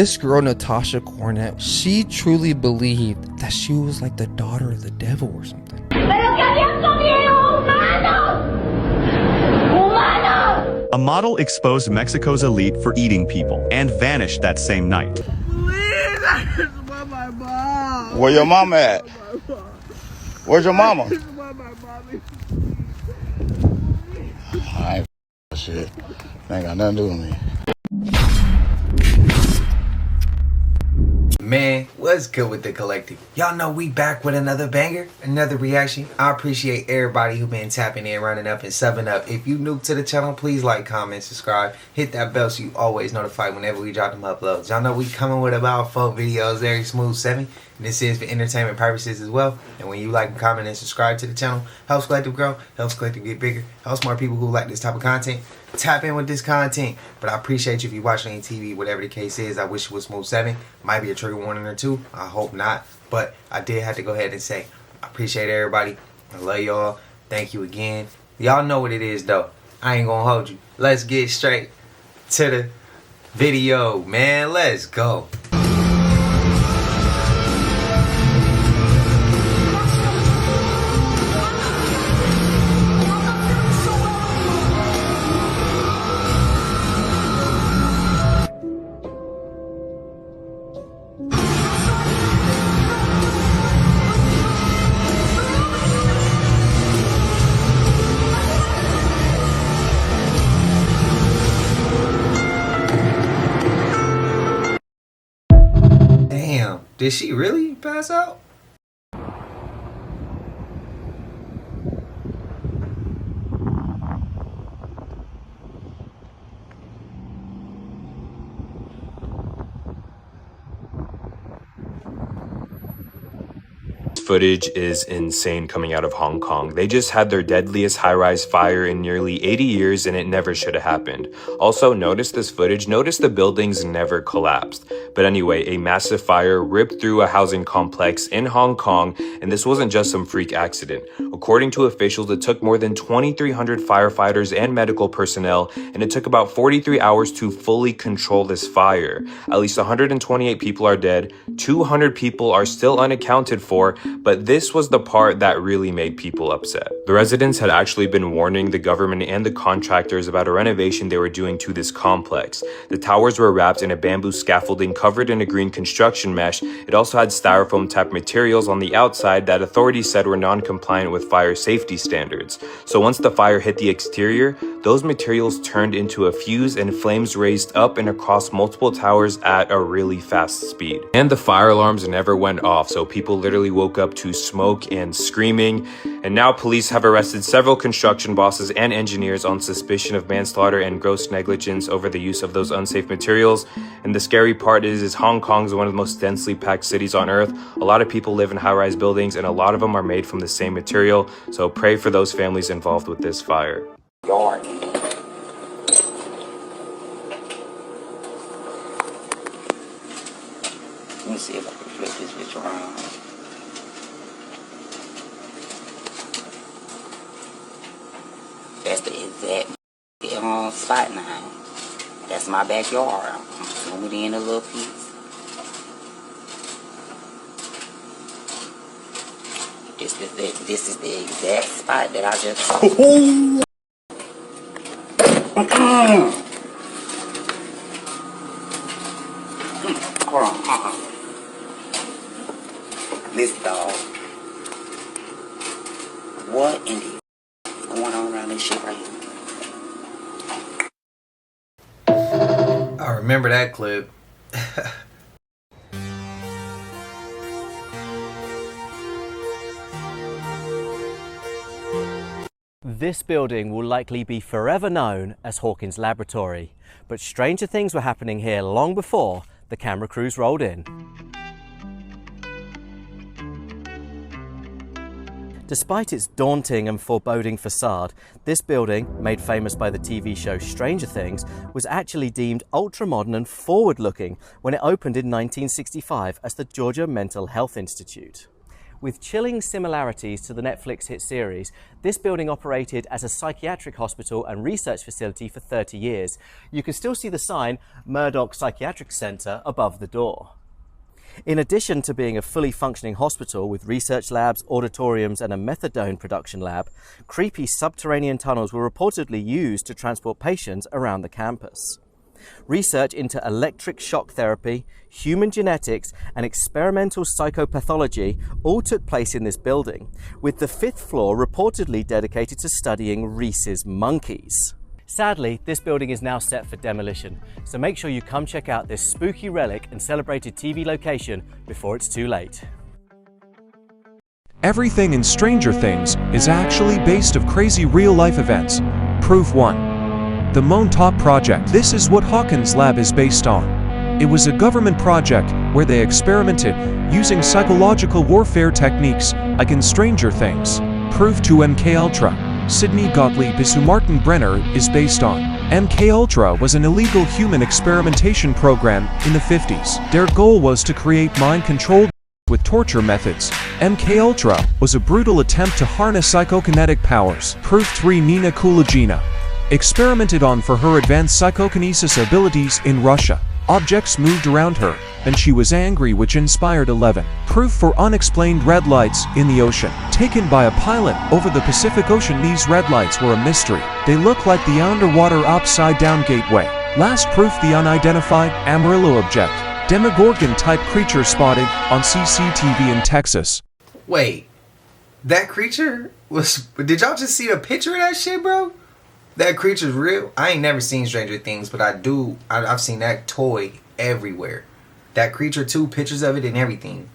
This girl, Natasha Cornett, she truly believed that she was like the daughter of the devil or something. A model exposed Mexico's elite for eating people and vanished that same night. Please, I just want my mom. Where your mama at? Where's your mama? I just want my mommy. I ain't shit. Ain't got nothing to do with me. Man, what's good with the collective? Y'all know we back with another banger, another reaction. I appreciate everybody who been tapping in, running up, and subbing up. If you new to the channel, please like, comment, subscribe, hit that bell so you always notified whenever we drop them uploads. Y'all know we coming with about 4 videos, very smooth 7. And this is for entertainment purposes as well. And when you like, comment, and subscribe to the channel, helps Collective grow, helps Collective get bigger, helps more people who like this type of content tap in with this content. But I appreciate you if you're watching on TV, whatever the case is. I wish it was smooth 7. Might be a trigger warning or 2. I hope not. But I did have to go ahead and say, I appreciate everybody. I love y'all. Thank you again. Y'all know what it is though. I ain't gonna hold you. Let's get straight to the video, man. Let's go. Damn, did she really pass out? Footage is insane coming out of Hong Kong. They just had their deadliest high-rise fire in nearly 80 years and it never should have happened. Also, notice this footage. Notice the buildings never collapsed. But anyway, a massive fire ripped through a housing complex in Hong Kong, and this wasn't just some freak accident. According to officials, it took more than 2,300 firefighters and medical personnel, and it took about 43 hours to fully control this fire. At least 128 people are dead, 200 people are still unaccounted for, but this was the part that really made people upset. The residents had actually been warning the government and the contractors about a renovation they were doing to this complex. The towers were wrapped in a bamboo scaffolding covered in a green construction mesh. It also had styrofoam type materials on the outside that authorities said were non-compliant with fire safety standards. So once the fire hit the exterior, those materials turned into a fuse and flames raised up and across multiple towers at a really fast speed. And the fire alarms never went off, so people literally woke up to smoke and screaming. And now police have arrested several construction bosses and engineers on suspicion of manslaughter and gross negligence over the use of those unsafe materials. And the scary part is Hong Kong is one of the most densely packed cities on earth. A lot of people live in high-rise buildings and a lot of them are made from the same material. So pray for those families involved with this fire. Yard. Let me see if I can flip this bitch around. That's the exact spot now. That's my backyard. I'm zooming in a little piece. This is the exact spot that I just saw. Hold on. This dog. What in the going on around this shit right here? I remember that clip. This building will likely be forever known as Hawkins Laboratory, but stranger things were happening here long before the camera crews rolled in. Despite its daunting and foreboding facade, this building, made famous by the TV show Stranger Things, was actually deemed ultra-modern and forward-looking when it opened in 1965 as the Georgia Mental Health Institute. With chilling similarities to the Netflix hit series, this building operated as a psychiatric hospital and research facility for 30 years. You can still see the sign, Murdoch Psychiatric Center, above the door. In addition to being a fully functioning hospital with research labs, auditoriums and a methadone production lab, creepy subterranean tunnels were reportedly used to transport patients around the campus. Research into electric shock therapy, human genetics and experimental psychopathology all took place in this building, with the 5th floor reportedly dedicated to studying Rhesus monkeys. Sadly, this building is now set for demolition, so make sure you come check out this spooky relic and celebrated TV location before it's too late. Everything in Stranger Things is actually based of crazy real-life events. Proof 1. The Montaup Project. This is what Hawkins' lab is based on. It was a government project where they experimented using psychological warfare techniques like in Stranger Things. Proof 2. MKUltra. Sidney Gottlieb is who Martin Brenner is based on. MKUltra was an illegal human experimentation program in the 50s. Their goal was to create mind-controlled with torture methods. MKUltra was a brutal attempt to harness psychokinetic powers. Proof 3. Nina Kulagina. Experimented on for her advanced psychokinesis abilities in Russia. Objects moved around her, and she was angry, which inspired 11. Proof 4. Unexplained red lights in the ocean. Taken by a pilot over the Pacific Ocean, these red lights were a mystery. They look like the underwater upside-down gateway. Last proof, the unidentified Amarillo object. Demogorgon-type creature spotted on CCTV in Texas. Wait, that creature was... Did y'all just see a picture of that shit, bro? That creature's real? I ain't never seen Stranger Things, but I've seen that toy everywhere. That creature too, pictures of it and everything.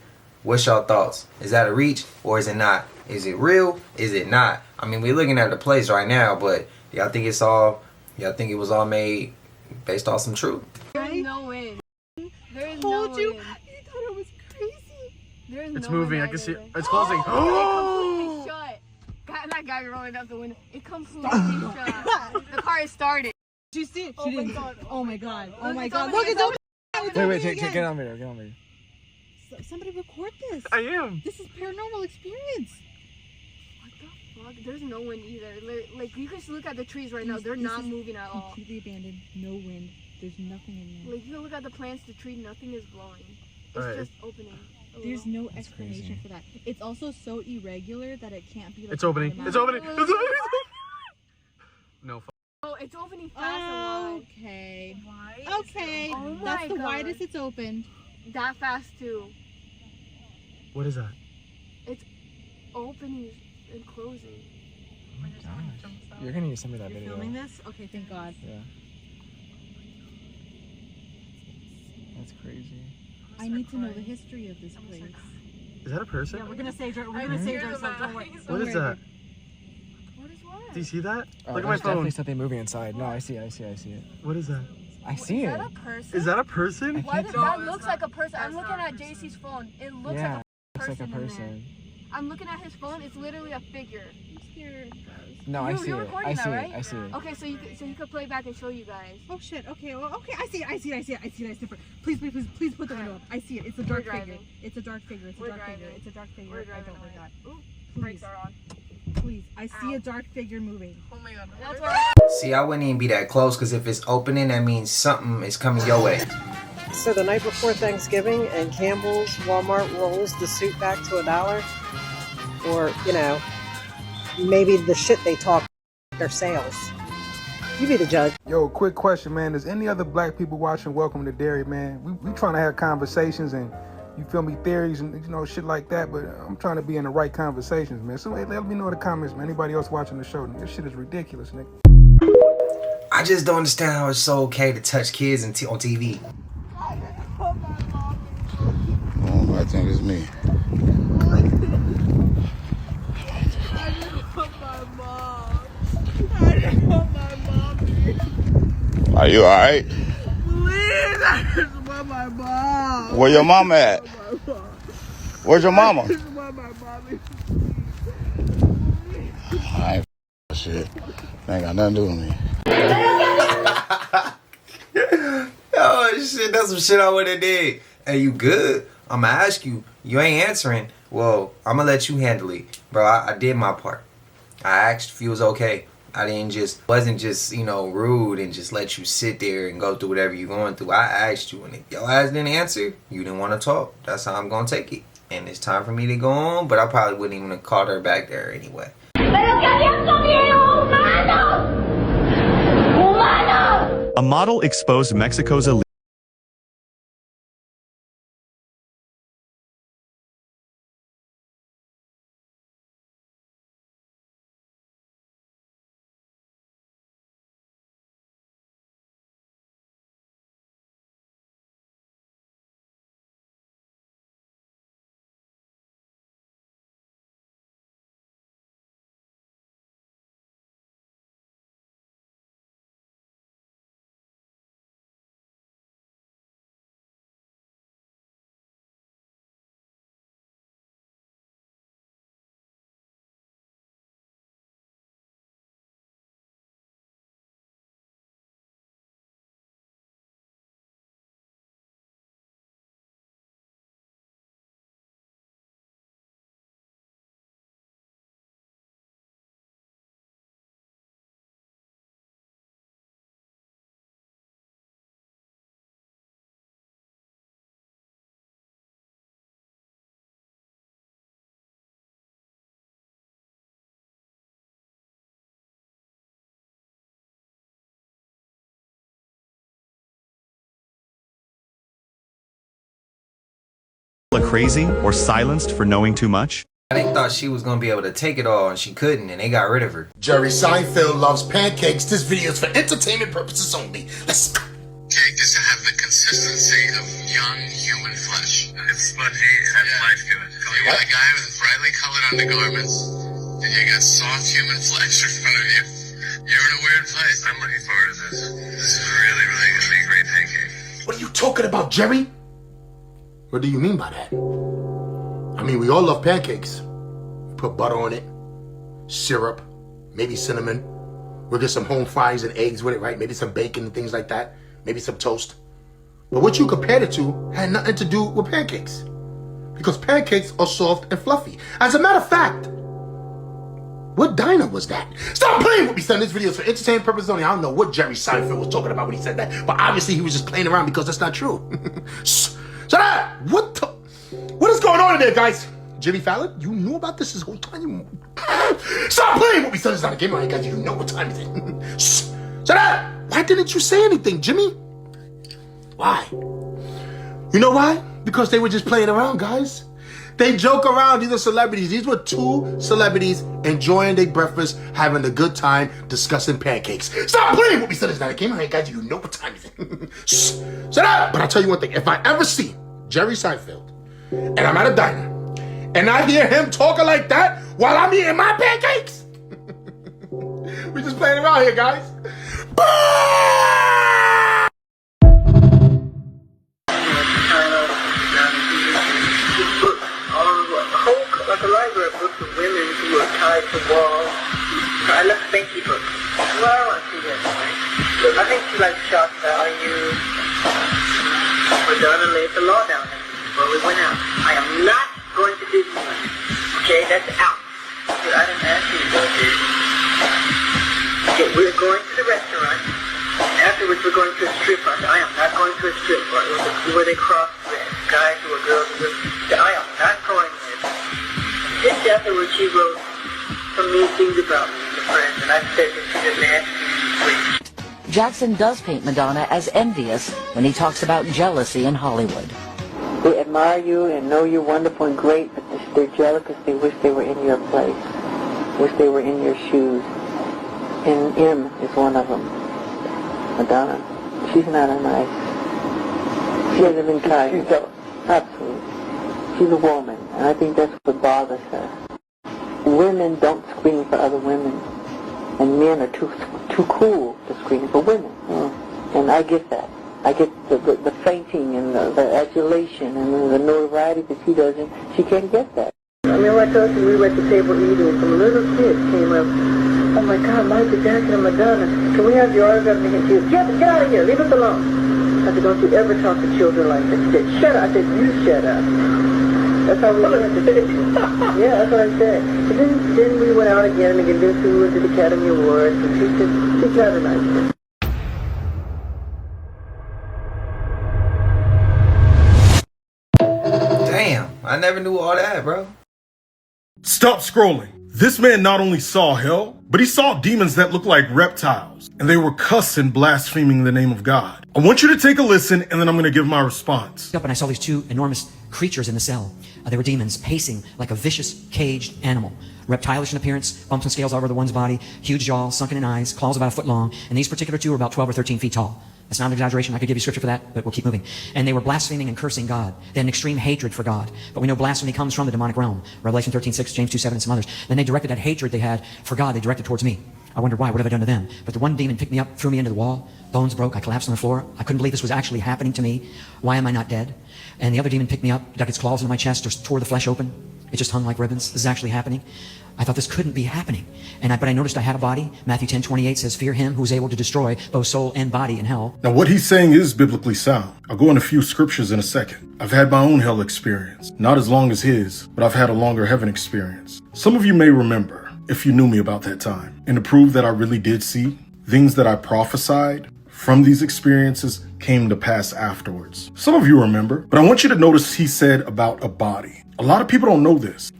What's y'all thoughts? Is that a reach or is it not? Is it real? Is it not? I mean, we're looking at the place right now, but y'all think it was all made based off some truth? There's no way. There is no way. You thought it was crazy. There's It's no moving. way I can see it. there. It's closing. It completely shut. That guy rolling up the window. It completely shut. The car is started. Did you see it? Oh my god. Oh my god. Oh my It's god. open, Look, it's open. Wait, get on video. Get on video. Somebody record this. I am. This is paranormal experience. What the fuck? There's no wind either. Like you can just look at the trees right now. They're not moving at all. Completely abandoned. No wind. There's nothing in there. Like you can look at the plants, the tree, nothing is blowing. It's Right. just opening. There's no explanation for that. It's also so irregular that it can't be like It's opening. It's opening. It's opening. No. Oh, it's opening fast and wide. Okay. Why? Okay. Oh my That's the God. widest it's opened. That fast too. What is that? It's opening and closing. Oh my gosh. You're gonna need to send me that You're video. filming this? Okay, thank God. Yeah. That's crazy. I need to know the history of this place. Is that a person? Yeah, we're gonna save ourselves. Don't worry. What is that? What is what? Do you see that? Oh, Look at my there's definitely phone. something moving inside. No, I see it. What is that? I see Is it. that a person? Is that a person? Why does that looks like a person? I'm looking at JC's phone. It looks Yeah, like a looks person, like a in there. person. I'm looking at his phone. It's literally a figure. I'm scared, guys. No, I see You're it. recording I that, see right? it. I see it. Okay, so you could play back and show you guys. Oh shit. Okay. Well, okay. I see it. Please put the window up. I see it. It's a dark figure. driving. It's a dark figure. It's a We're dark figure. driving. It's a dark figure. We're I driving don't away. like that. Ooh, brakes are on. Please. I see a dark figure moving. Oh my god. That's why. See, I wouldn't even be that close because if it's opening, that means something is coming your way. So the night before Thanksgiving and Campbell's Walmart rolls the suit back to $1, or, you know, maybe the shit they talk their sales. You be the judge. Yo, quick question, man. Does any other black people watching Welcome to Dairy, man? We trying to have conversations and, you feel me, theories and, you know, shit like that, but I'm trying to be in the right conversations, man. So let me know in the comments, man. Anybody else watching the show? This shit is ridiculous, nigga. I just don't understand how it's so okay to touch kids on TV. Oh, I think it's me. Are you alright? Please, I just want my mom. Where your mama at? Where's your mama? I just want my mommy. I ain't shit. Ain't got nothing to do with me. Oh shit, that's some shit I would've did. Hey, you good? I'ma ask you. You ain't answering. Well, I'm gonna let you handle it. Bro, I did my part. I asked if you was okay. I wasn't just, you know, rude and just let you sit there and go through whatever you're going through. I asked you, and if your ass didn't answer, you didn't want to talk. That's how I'm gonna take it. And it's time for me to go on, but I probably wouldn't even have called her back there anyway. A model exposed Mexico's elite. Crazy or silenced for knowing too much? They thought she was gonna be able to take it all and she couldn't, and they got rid of her. Jerry Seinfeld loves pancakes. This video is for entertainment purposes only. Let's go. Cake is to have the consistency of young human flesh. It's spongy and life to it. You got a guy with brightly colored undergarments, and you got soft human flesh in front of you. You're in a weird place. I'm looking forward to this. This is really, really gonna be a great pancake. What are you talking about, Jerry? What do you mean by that? I mean, we all love pancakes. We put butter on it, syrup, maybe cinnamon. We'll get some home fries and eggs with it, right? Maybe some bacon and things like that. Maybe some toast. But what you compared it to had nothing to do with pancakes. Because pancakes are soft and fluffy. As a matter of fact, what diner was that? Stop playing with me, son. This video is for entertainment purposes only. I don't know what Jerry Seinfeld was talking about when he said that. But obviously he was just playing around because that's not true. Shut up! What is going on in there, guys? Jimmy Fallon, you knew about this whole time. Stop playing with me, son. It's not a game, right, guys? You know what time it is. Shut up! Why didn't you say anything, Jimmy? Why? You know why? Because they were just playing around, guys. They joke around. These are celebrities. These were two celebrities enjoying their breakfast, having a good time, discussing pancakes. Stop playing with me, son. It's not a game, right, guys? You know what time it is. Shut up! But I'll tell you one thing. If I ever see Jerry Seinfeld, and I'm at a diner, and I hear him talking like that while I'm eating my pancakes, we're just playing around here, guys. Like a library book of women who are tied to walls. I love Spanky book. Well, I want to see that. I think she likes shots that I use. Madonna laid the law down before we went out. I am not going to Disneyland. Okay, that's out. I didn't ask you to go there. Okay, we're going to the restaurant. Afterwards, we're going to a strip bar. I am not going to a strip bar. Where they cross guys who are girls. I am not going there. Just afterwards, she wrote some mean things about me to friends, and I said that she's a nasty. Jackson does paint Madonna as envious when he talks about jealousy in Hollywood. They admire you and know you're wonderful and great, but they're jealous because they wish they were in your place, wish they were in your shoes. And M is one of them. Madonna, she's not a nice. She hasn't been kind. Absolutely. She's a woman, and I think that's what bothers her. Women don't scream for other women, and men are too cool to scream for women. And I get that. I get the fainting and the adulation and the notoriety that she doesn't. She can't get that. I mean, I told you we were at the table eating, and some little kids came up. Oh my God, Michael Jackson and Madonna. Can we have your autograph? And she said, get out of here, leave us alone. I said, don't you ever talk to children like that. She said, shut up. I said, you shut up. That's how we did. Yeah, that's what I said. But then we went out again and introduced her to the Academy Awards, and she's rather nice. Damn, I never knew all that, bro. Stop scrolling. This man not only saw hell, but he saw demons that looked like reptiles, and they were cussing, blaspheming the name of God. I want you to take a listen, and then I'm going to give my response. Up and I saw these two enormous creatures in the cell. They were demons pacing like a vicious, caged animal. Reptilish in appearance, bumps and scales all over the one's body, huge jaws, sunken in eyes, claws about a foot long, and these particular two were about 12 or 13 feet tall. That's not an exaggeration. I could give you scripture for that, but we'll keep moving. And they were blaspheming and cursing God. They had an extreme hatred for God. But we know blasphemy comes from the demonic realm. Revelation 13:6, James 2:7, and some others. Then they directed that hatred they had for God, they directed towards me. I wondered why. What have I done to them? But the one demon picked me up, threw me into the wall. Bones broke. I collapsed on the floor. I couldn't believe this was actually happening to me. Why am I not dead? And the other demon picked me up, dug its claws into my chest, just tore the flesh open. It just hung like ribbons. This is actually happening. I thought this couldn't be happening. But I noticed I had a body. Matthew 10:28 says, fear him who is able to destroy both soul and body in hell. Now what he's saying is biblically sound. I'll go in a few scriptures in a second. I've had my own hell experience. Not as long as his, but I've had a longer heaven experience. Some of you may remember, if you knew me about that time. And to prove that I really did see, things that I prophesied from these experiences came to pass afterwards. Some of you remember, but I want you to notice he said about a body. A lot of people don't know this.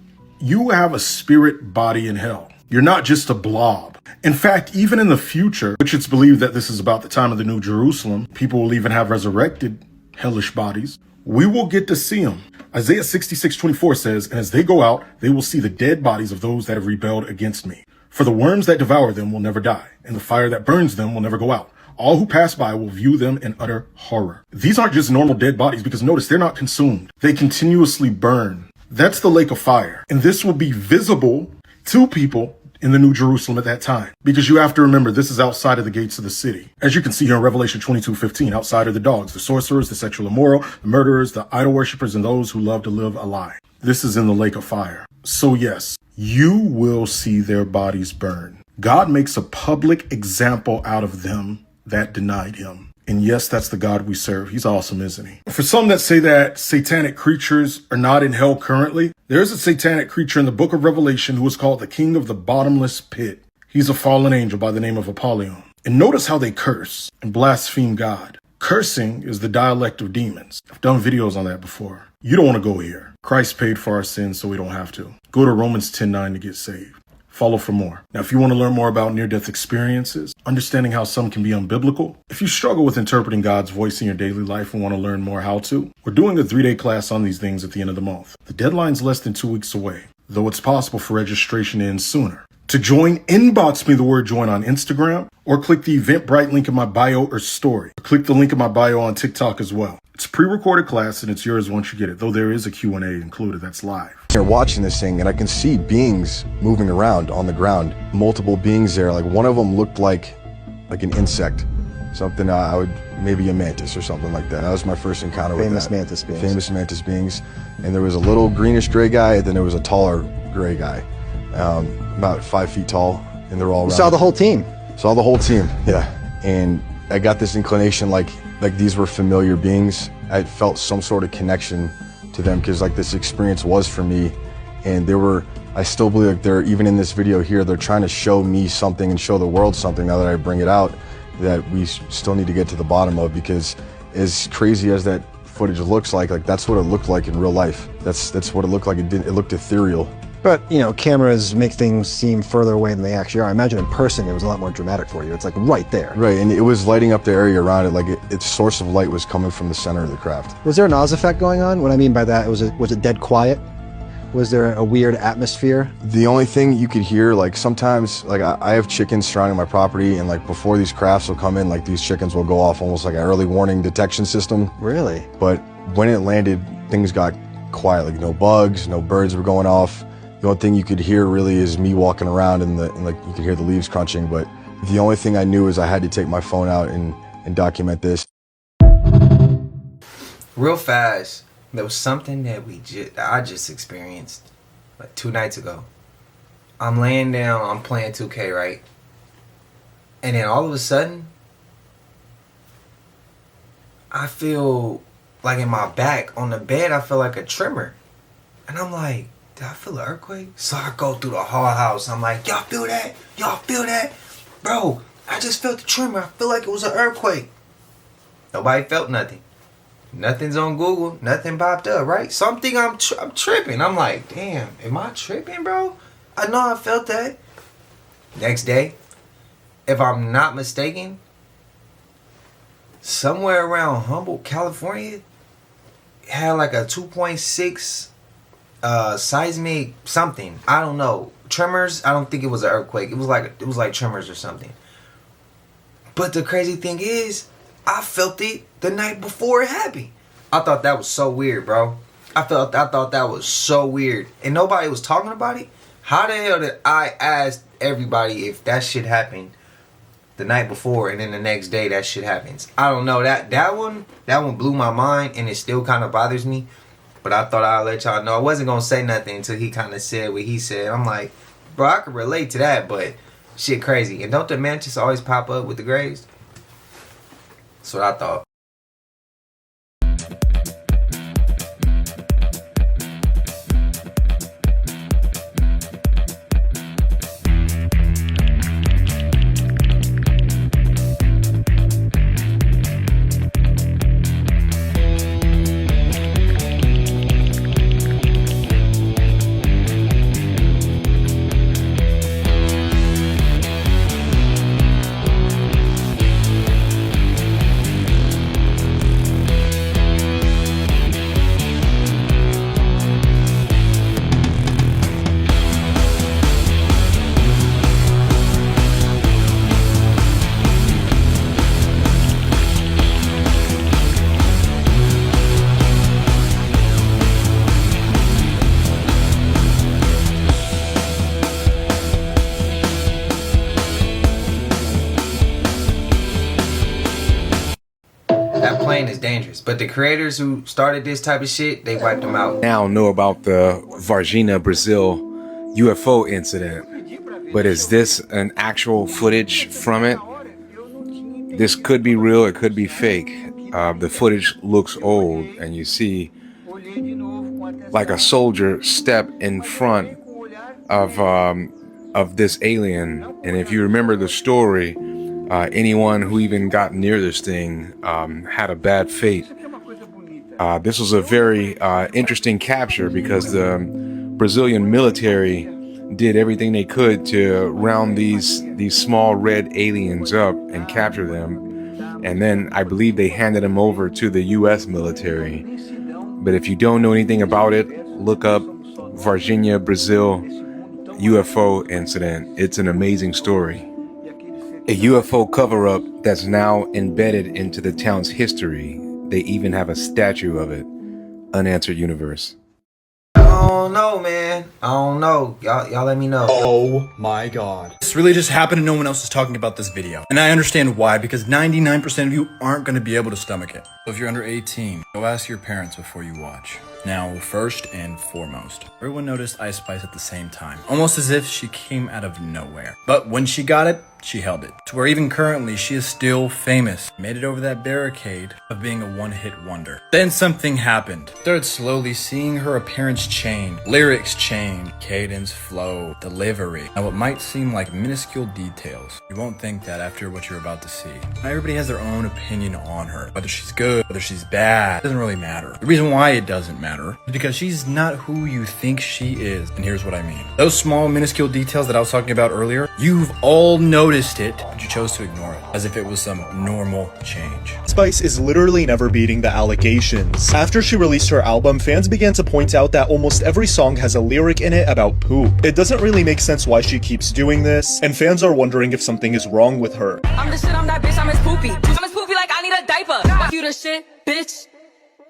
You have a spirit body in hell. You're not just a blob. In fact, even in the future, which it's believed that this is about the time of the New Jerusalem, people will even have resurrected hellish bodies. We will get to see them. Isaiah 66:24 says, and as they go out, they will see the dead bodies of those that have rebelled against me. For the worms that devour them will never die, and the fire that burns them will never go out. All who pass by will view them in utter horror. These aren't just normal dead bodies because notice they're not consumed. They continuously burn. That's the lake of fire. And this will be visible to people in the New Jerusalem at that time. Because you have to remember, this is outside of the gates of the city. As you can see here in Revelation 22:15, outside are the dogs, the sorcerers, the sexual immoral, the murderers, the idol worshippers, and those who love to live a lie. This is in the lake of fire. So yes, you will see their bodies burn. God makes a public example out of them that denied him. And yes, that's the God we serve. He's awesome, isn't he? For some that say that satanic creatures are not in hell currently, there is a satanic creature in the book of Revelation who is called the king of the bottomless pit. He's a fallen angel by the name of Apollyon. And notice how they curse and blaspheme God. Cursing is the dialect of demons. I've done videos on that before. You don't want to go here. Christ paid for our sins so we don't have to. Go to Romans 10:9 to get saved. Follow for more. Now, if you want to learn more about near-death experiences, understanding how some can be unbiblical, if you struggle with interpreting God's voice in your daily life and want to learn more how to, we're doing a 3-day class on these things at the end of the month. The deadline's less than 2 weeks away, though it's possible for registration to end sooner. To join, inbox me the word join on Instagram or click the Eventbrite link in my bio or story. Click the link in my bio on TikTok as well. It's a pre-recorded class and it's yours once you get it, though there is a Q&A included that's live. You're watching this thing and I can see beings moving around on the ground. Multiple beings there. Like one of them looked like an insect. Something I would, maybe a mantis or something like that. That was my first encounter with that. Famous mantis beings. Famous mantis beings. And there was a little greenish gray guy, and then there was a taller gray guy. About 5 feet tall, and they're all around. You saw the whole team? Saw the whole team, yeah. And I got this inclination like these were familiar beings. I felt some sort of connection to them because like this experience was for me, and I still believe like they're, even in this video here, they're trying to show me something and show the world something now that I bring it out that we still need to get to the bottom of, because as crazy as that footage looks like that's what it looked like in real life. That's what it looked like. It looked ethereal. But, you know, cameras make things seem further away than they actually are. I imagine in person it was a lot more dramatic for you. It's like right there. Right, and it was lighting up the area around it. Like its source of light was coming from the center of the craft. Was there an Oz effect going on? What I mean by that, was it dead quiet? Was there a weird atmosphere? The only thing you could hear, like sometimes, like I have chickens surrounding my property, and like before these crafts will come in, like these chickens will go off almost like an early warning detection system. Really? But when it landed, things got quiet, like no bugs, no birds were going off. The only thing you could hear really is me walking around and like you could hear the leaves crunching, but the only thing I knew is I had to take my phone out and document this. Real fast, there was something that I just experienced like 2 nights ago. I'm laying down, I'm playing 2K, right? And then all of a sudden, I feel like in my back on the bed, I feel like a tremor. And I'm like, did I feel an earthquake? So I go through the whole house. I'm like, y'all feel that? Y'all feel that? Bro, I just felt the tremor. I feel like it was an earthquake. Nobody felt nothing. Nothing's on Google. Nothing popped up, right? So I'm thinking I'm tripping. I'm like, damn, am I tripping, bro? I know I felt that. Next day, if I'm not mistaken, somewhere around Humboldt, California, had like a 2.6 seismic something. I don't know. Tremors. I don't think it was an earthquake. It was like tremors or something. But the crazy thing is, I felt it the night before it happened. I thought that was so weird, bro. I thought that was so weird, and nobody was talking about it. How the hell did I ask everybody if that shit happened the night before, and then the next day that shit happens? I don't know. That one blew my mind, and it still kind of bothers me. But I thought I'd let y'all know. I wasn't gonna say nothing until he kind of said what he said. I'm like, bro, I could relate to that, but shit crazy. And don't the mantis always pop up with the graves? That's what I thought. That plane is dangerous, but the creators who started this type of shit, they wiped them out. Now know about the Varginha, Brazil UFO incident, but is this an actual footage from it? This could be real, it could be fake. The footage looks old, and you see like a soldier step in front of this alien. And if you remember the story, anyone who even got near this thing had a bad fate. This was a very interesting capture because the Brazilian military did everything they could to round these small red aliens up and capture them. And then I believe they handed them over to the US military. But if you don't know anything about it, look up Varginha, Brazil UFO incident. It's an amazing story. A UFO cover-up that's now embedded into the town's history. They even have a statue of it. Unanswered Universe. I don't know, man. I don't know. Y'all let me know. Oh my god. This really just happened and no one else is talking about this video. And I understand why, because 99% of you aren't going to be able to stomach it. So if you're under 18, go ask your parents before you watch. Now, first and foremost, everyone noticed Ice Spice at the same time, almost as if she came out of nowhere. But when she got it, she held it. To where even currently, she is still famous. Made it over that barricade of being a one-hit wonder. Then something happened. Started slowly seeing her appearance change, lyrics change, cadence, flow, delivery. Now, what might seem like minuscule details, you won't think that after what you're about to see. Now, everybody has their own opinion on her. Whether she's good, whether she's bad, it doesn't really matter. The reason why it doesn't matter is because she's not who you think she is. And here's what I mean. Those small, minuscule details that I was talking about earlier, you've all noticed it, but you chose to ignore it as if it was some normal change. Spice is literally never beating the allegations. After she released her album, fans began to point out that almost every song has a lyric in it about poop. It doesn't really make sense why she keeps doing this, and fans are wondering if something is wrong with her. I'm the shit, I'm that bitch, I'm as poopy. I'm as poopy like I need a diaper. Fuck you the shit, bitch.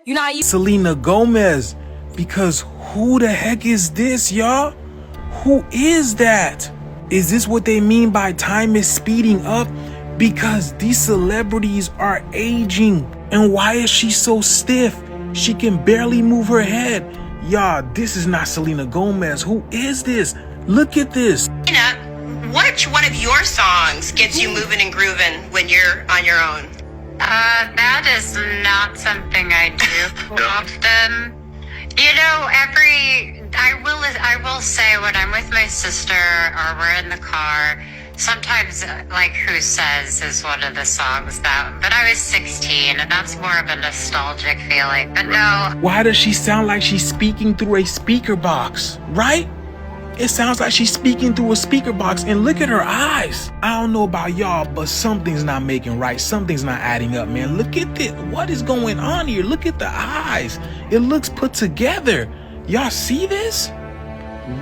You not Selena Gomez, because who the heck is this, y'all? Who is that? Is this what they mean by time is speeding up? Because these celebrities are aging. And why is she so stiff? She can barely move her head. Y'all, this is not Selena Gomez. Who is this? Look at this. Which one of your songs gets you moving and grooving when you're on your own? That is not something I do often. You know, I will say when I'm with my sister or we're in the car, sometimes like Who Says is one of the songs but I was 16 and that's more of a nostalgic feeling. But no. Why does she sound like she's speaking through a speaker box, right? It sounds like she's speaking through a speaker box, and look at her eyes. I don't know about y'all, but something's not making right. Something's not adding up, man. Look at this. What is going on here? Look at the eyes. It looks put together. Y'all see this?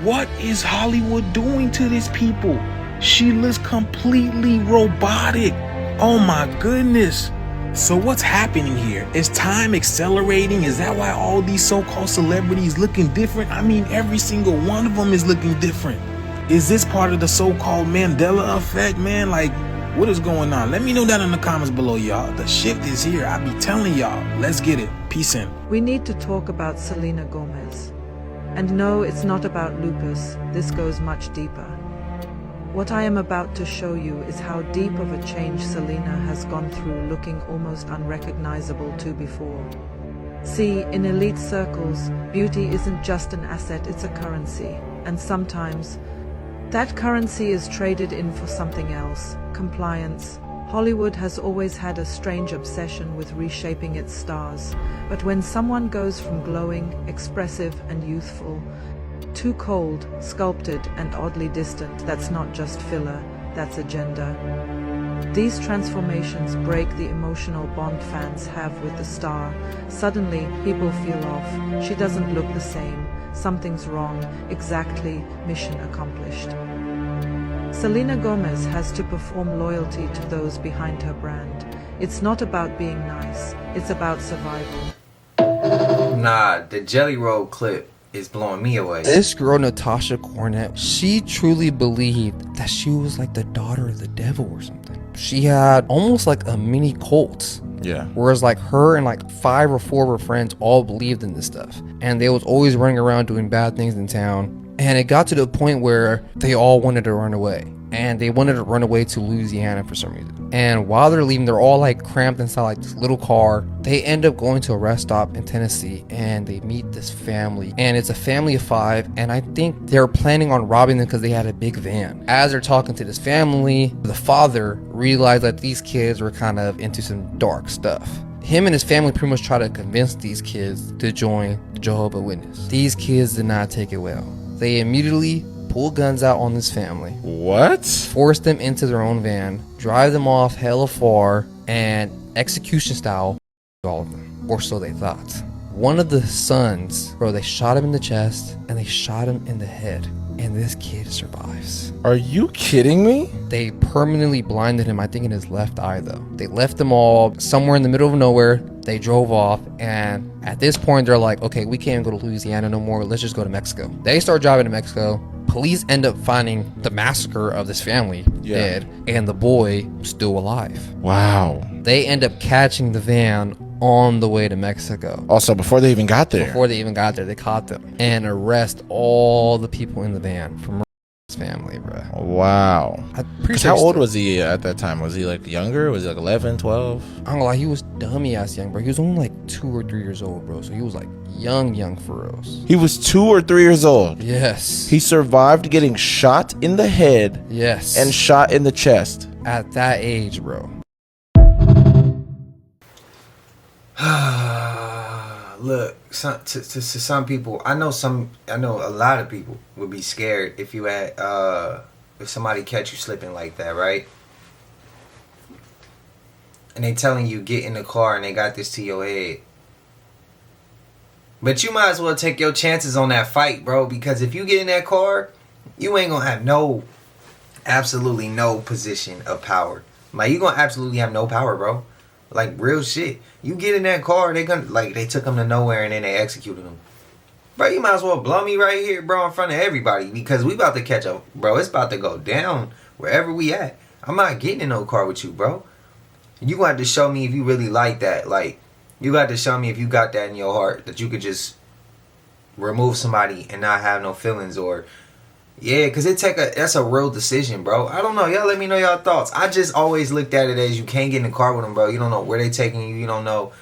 What is Hollywood doing to these people? She looks completely robotic. Oh my goodness. So what's happening here? Is time accelerating? Is that why all these so-called celebrities looking different? I mean, every single one of them is looking different. Is this part of the so-called Mandela effect, man? Like, what is going on? Let me know that in the comments below, y'all. The shift is here. I be telling y'all. Let's get it. Peace in. We need to talk about Selena Gomez. And no, it's not about lupus. This goes much deeper. What I am about to show you is how deep of a change Selena has gone through, looking almost unrecognizable to before. See, in elite circles, beauty isn't just an asset, it's a currency. And sometimes, that currency is traded in for something else. Compliance. Hollywood has always had a strange obsession with reshaping its stars. But when someone goes from glowing, expressive, and youthful, too cold, sculpted, and oddly distant, that's not just filler, that's agenda. These transformations break the emotional bond fans have with the star. Suddenly, people feel off. She doesn't look the same. Something's wrong. Exactly. Mission accomplished. Selena Gomez has to perform loyalty to those behind her brand. It's not about being nice. It's about survival. Nah, the Jelly Roll clip is blowing me away. This girl, Natasha Cornett, she truly believed that she was like the daughter of the devil or something. She had almost like a mini cult. Yeah. Whereas like her and like 5 or 4 of her friends all believed in this stuff. And they was always running around doing bad things in town. And it got to the point where they all wanted to run away. And they wanted to run away to Louisiana for some reason. And while they're leaving, they're all like cramped inside like this little car. They end up going to a rest stop in Tennessee and they meet this family. And it's a family of 5. And I think they're planning on robbing them because they had a big van. As they're talking to this family, the father realized that these kids were kind of into some dark stuff. Him and his family pretty much try to convince these kids to join the Jehovah's Witness. These kids did not take it well. They immediately pull guns out on this family. What? Force them into their own van, drive them off hella far, and execution style all of them. Or so they thought. One of the sons, bro, they shot him in the chest and they shot him in the head. And this kid survives. Are you kidding me? They permanently blinded him, I think in his left eye though. They left them all somewhere in the middle of nowhere. They drove off, and at this point they're like, okay, we can't go to Louisiana no more. Let's just go to Mexico. They start driving to Mexico. Police end up finding the massacre of this family dead, and the boy still alive. Wow. They end up catching the van on the way to Mexico. Also, before they even got there. Before they even got there, they caught them and arrest all the people in the van from his family, bro. Wow. Sure how old was he at that time? Was he like younger? Was he like 11, 12? I'm gonna lie, he was dummy ass young, bro. He was only like 2 or 3 years old, bro. So he was like young for reals. He was 2 or 3 years old. Yes. He survived getting shot in the head. Yes. And shot in the chest. At that age, bro. Look, to some people, I know a lot of people would be scared if you had if somebody catch you slipping like that, right? And they telling you get in the car and they got this to your head. But you might as well take your chances on that fight, bro, because if you get in that car, you ain't gonna have absolutely no position of power. Like, you gonna absolutely have no power, bro. Like, real shit. You get in that car, they took him to nowhere and then they executed him. Bro, you might as well blow me right here, bro, in front of everybody, because we about to catch up, bro. It's about to go down wherever we at. I'm not getting in no car with you, bro. You gonna have to show me if you really like that. Like, you got to show me if you got that in your heart, that you could just remove somebody and not have no feelings, or yeah, because that's a real decision, bro. I don't know. Y'all let me know y'all thoughts. I just always looked at it as you can't get in the car with them, bro. You don't know where they taking you. You don't know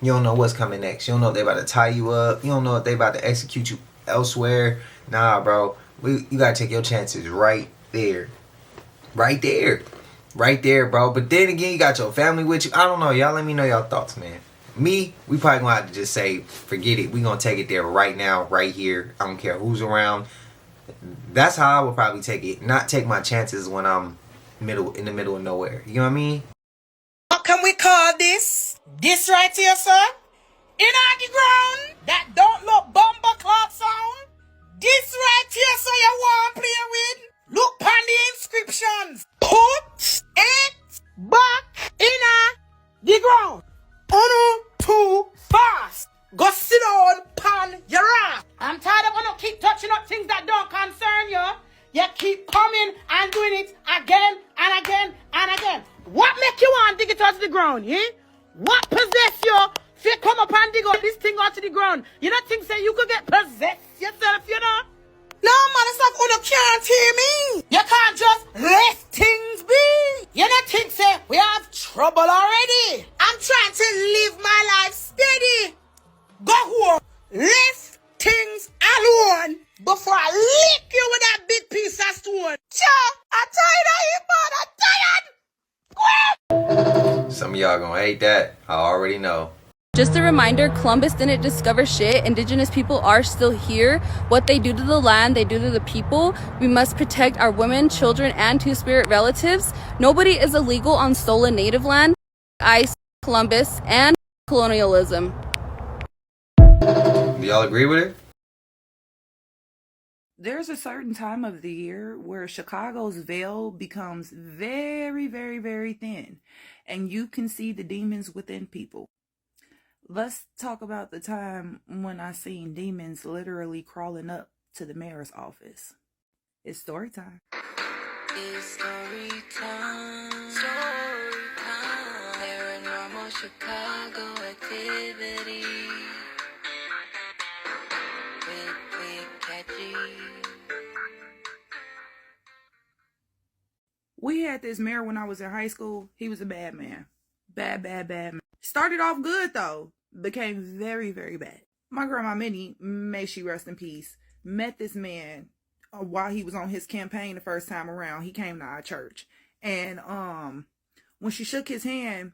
You don't know what's coming next. You don't know if they about to tie you up. You don't know if they about to execute you elsewhere. Nah, bro. You gotta take your chances right there. Right there. Right there, bro. But then again, you got your family with you. I don't know. Y'all let me know y'all thoughts, man. Me, we probably gonna have to just say, forget it. We gonna take it there right now, right here. I don't care who's around. That's how I would probably take it. Not take my chances when I'm in the middle of nowhere. You know what I mean? What can we call this? This right here, sir? In on the ground, that don't look bumper clock sound. This right here, so you want to play with? Look on the inscriptions. Put it back in the ground. Uno, too fast. Go sit down pan your ass. I'm tired of you keep touching up things that don't concern you. You keep coming and doing it again and again and again. What make you want to dig it out to the ground, eh? What possess you if you come up and dig out this thing out to the ground? You don't think say you could get possessed yourself, you know? No, man, it's like, you can't hear me. You can't just let things be. You don't think say we have trouble already. I'm trying to live my life steady. Go home, leave things alone before I lick you with that big piece of stone. Cha, I'm tired of you, man. I'm tired. Some of y'all gonna hate that. I already know. Just a reminder, Columbus didn't discover shit. Indigenous people are still here. What they do to the land, they do to the people. We must protect our women, children, and two-spirit relatives. Nobody is illegal on stolen native land. ICE, Columbus, and colonialism. Do y'all agree with it? There's a certain time of the year where Chicago's veil becomes very, very, very thin, and you can see the demons within people. Let's talk about the time when I seen demons literally crawling up to the mayor's office. It's story time. It's story time. Story time. Paranormal Chicago activity. With catchy. We had this mayor when I was in high school. He was a bad man. Bad man. Started off good though. Became very, very bad. My grandma Minnie, may she rest in peace, met this man while he was on his campaign the first time around. He came to our church. And when she shook his hand,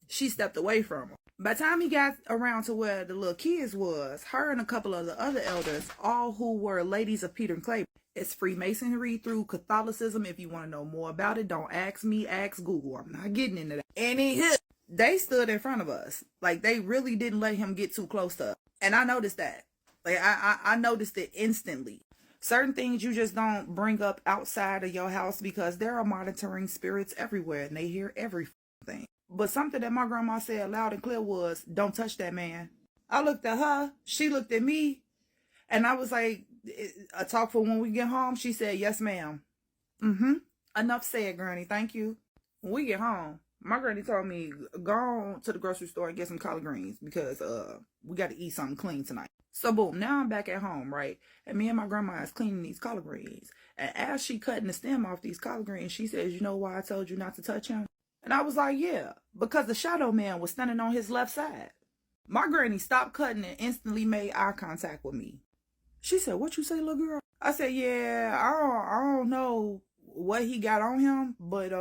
she stepped away from him. By the time he got around to where the little kids was, her and a couple of the other elders, all who were ladies of Peter and Clay. It's Freemasonry through Catholicism. If you want to know more about it, don't ask me, ask Google. I'm not getting into that. Anywho, they stood in front of us. Like, they really didn't let him get too close to us. And I noticed that. Like, I noticed it instantly. Certain things you just don't bring up outside of your house because there are monitoring spirits everywhere and they hear everything. But something that my grandma said loud and clear was, don't touch that man. I looked at her. She looked at me. And I was like, a talk for when we get home? She said, yes, ma'am. Enough said, Granny. Thank you. When we get home, my granny told me, go on to the grocery store and get some collard greens because we got to eat something clean tonight. So boom, now I'm back at home, right? And me and my grandma is cleaning these collard greens. And as she cutting the stem off these collard greens, she says, you know why I told you not to touch him? And I was like, yeah, because the shadow man was standing on his left side. My granny stopped cutting and instantly made eye contact with me. She said, what you say, little girl? I said, yeah, I don't know what he got on him, but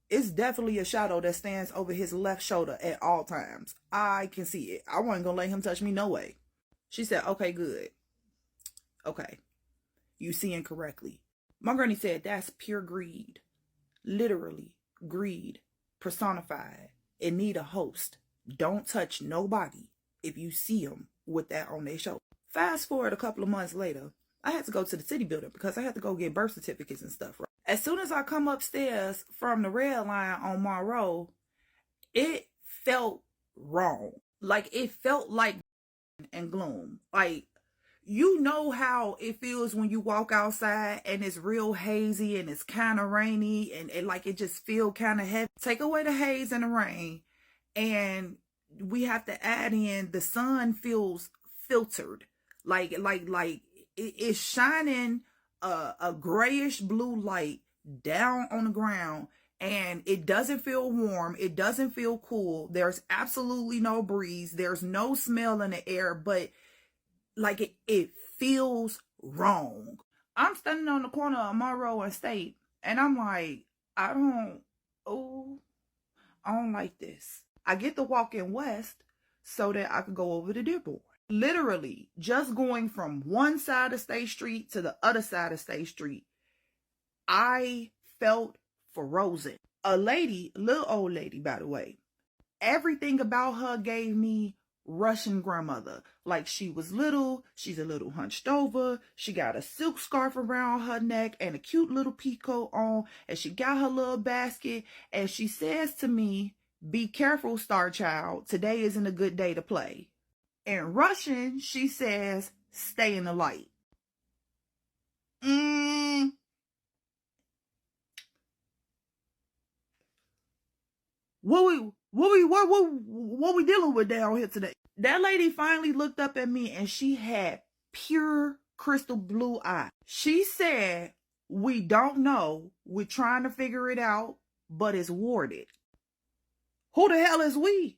it's definitely a shadow that stands over his left shoulder at all times. I can see it. I wasn't going to let him touch me no way. She said, okay, good. Okay. You seeing correctly. My granny said that's pure greed. Literally, greed personified. It need a host. Don't touch nobody if you see them with that on their shoulder. Fast forward a couple of months later, I had to go to the city building because I had to go get birth certificates and stuff. Right? As soon as I come upstairs from the red line on Monroe, it felt wrong. Like, it felt like and gloom. Like, you know how it feels when you walk outside and it's real hazy and it's kind of rainy and like it just feel kind of heavy. Take away the haze and the rain and we have to add in the sun feels filtered. Like it's shining a grayish blue light down on the ground and it doesn't feel warm. It doesn't feel cool. There's absolutely no breeze. There's no smell in the air, but like it feels wrong. I'm standing on the corner of Monroe and State, and I'm like, I don't like this. I get to walk in west so that I could go over to Dearborn. Literally, just going from one side of State Street to the other side of State Street, I felt frozen. A lady, little old lady, by the way, everything about her gave me Russian grandmother. Like, she was little, she's a little hunched over, she got a silk scarf around her neck and a cute little peacoat on, and she got her little basket, and she says to me, "Be careful, Star Child, today isn't a good day to play." In Russian, she says, "Stay in the light." What we dealing with down here today? That lady finally looked up at me and she had pure crystal blue eyes. She said, "We don't know. We're trying to figure it out, but it's warded." Who the hell is we?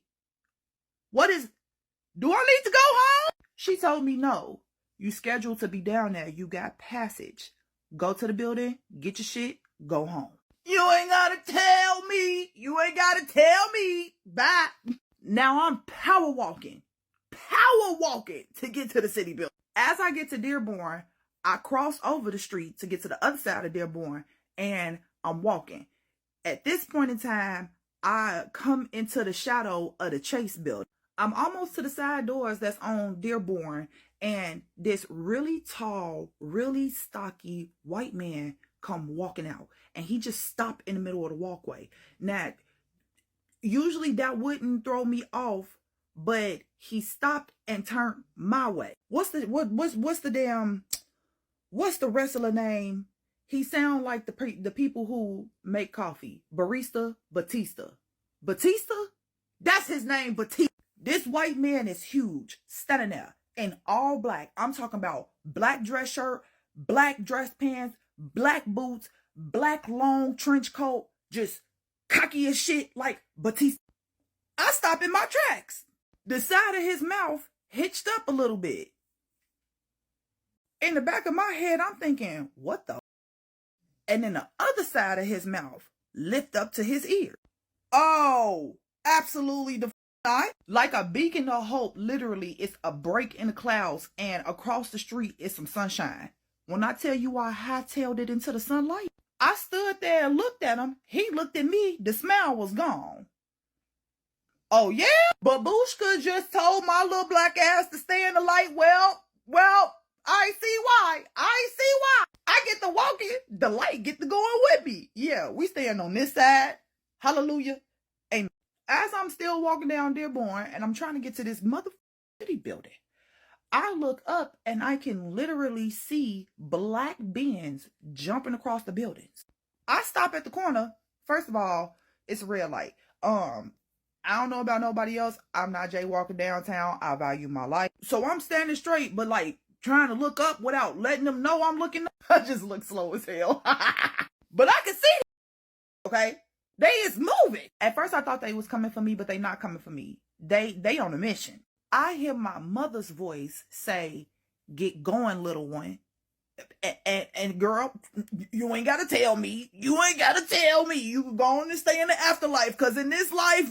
Do I need to go home? She told me, "No. You scheduled to be down there. You got passage. Go to the building, get your shit, go home." You ain't gotta tell me. You ain't gotta tell me. Bye. Now I'm power walking to get to the city building. As I get to Dearborn, I cross over the street to get to the other side of Dearborn, and I'm walking. At this point in time, I come into the shadow of the Chase building. I'm almost to the side doors that's on Dearborn, and this really tall, really stocky white man come walking out, and he just stopped in the middle of the walkway. Now, usually that wouldn't throw me off, but he stopped and turned my way. What's the wrestler name? He sound like the people who make coffee. Barista, Batista. That's his name, Batista. This white man is huge, standing there in all black. I'm talking about black dress shirt, black dress pants, black boots, black long trench coat, just cocky as shit like Batista. I stop in my tracks. The side of his mouth hitched up a little bit. In the back of my head, I'm thinking, what the? And then the other side of his mouth lift up to his ear. Oh, absolutely the not. Like a beacon of hope, literally, it's a break in the clouds, and across the street is some sunshine. When I tell you I hightailed it into the sunlight, I stood there and looked at him. He looked at me. The smile was gone. Oh, yeah? Babushka just told my little black ass to stay in the light. Well, I see why. I get to walking. The light get to going with me. Yeah, we staying on this side. Hallelujah. Amen. As I'm still walking down Dearborn and I'm trying to get to this city building, I look up and I can literally see black Benz jumping across the buildings. I stop at the corner. First of all, it's a red light. I don't know about nobody else. I'm not jaywalking downtown. I value my life. So I'm standing straight, but like trying to look up without letting them know I'm looking up. I just look slow as hell. But I can see them. Okay? They is moving. At first I thought they was coming for me, but they not coming for me. They on a mission. I hear my mother's voice say, "Get going, little one." And girl, you ain't gotta tell me. You going to stay in the afterlife, because in this life,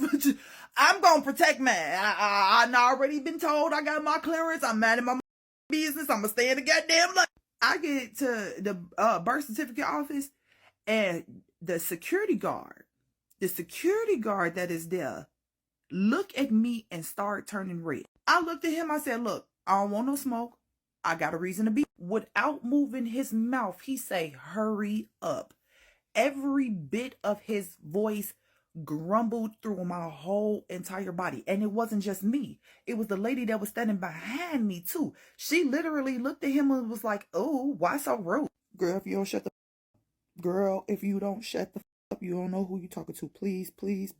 I'm gonna protect man. I already been told I got my clearance. I'm mad at my business. I'm gonna stay in the goddamn life. I get to the birth certificate office, and the security guard that is there, look at me and start turning red. I looked at him. I said, "Look, I don't want no smoke. I got a reason to be." Without moving his mouth, he say, "Hurry up." Every bit of his voice grumbled through my whole entire body. And it wasn't just me. It was the lady that was standing behind me too. She literally looked at him and was like, "Oh, why so rude?" Girl, if you don't shut the up, you don't know who you're talking to. Please leave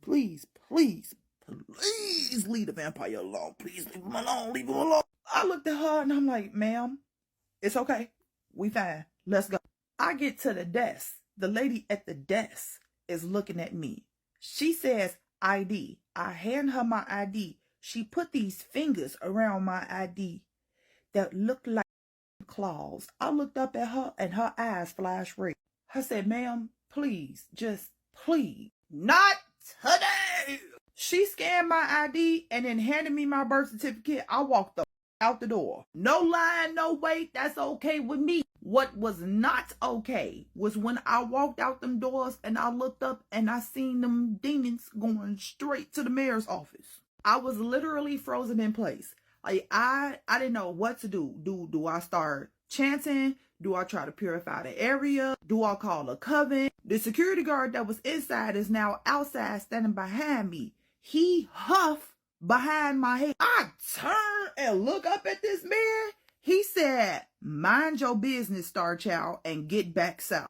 the vampire alone. Please leave him alone. I looked at her and I'm like, "Ma'am, it's okay. We fine. Let's go." I get to the desk. The lady at the desk is looking at me. She says ID. I hand her my ID. She put these fingers around my ID that looked like claws. I looked up at her and her eyes flashed red. I said, ma'am, please, just please, not today. She scanned my ID and then handed me my birth certificate. I walked out the door. No line, no wait, that's okay with me. What was not okay was when I walked out them doors and I looked up and I seen them demons going straight to the mayor's office. I was literally frozen in place. Like I didn't know what to do. Do I start chanting? Do I try to purify the area? Do I call a coven? The security guard that was inside is now outside standing behind me. He huffed behind my head. I turn and look up at this man. He said, mind your business, Star Child, and get back south.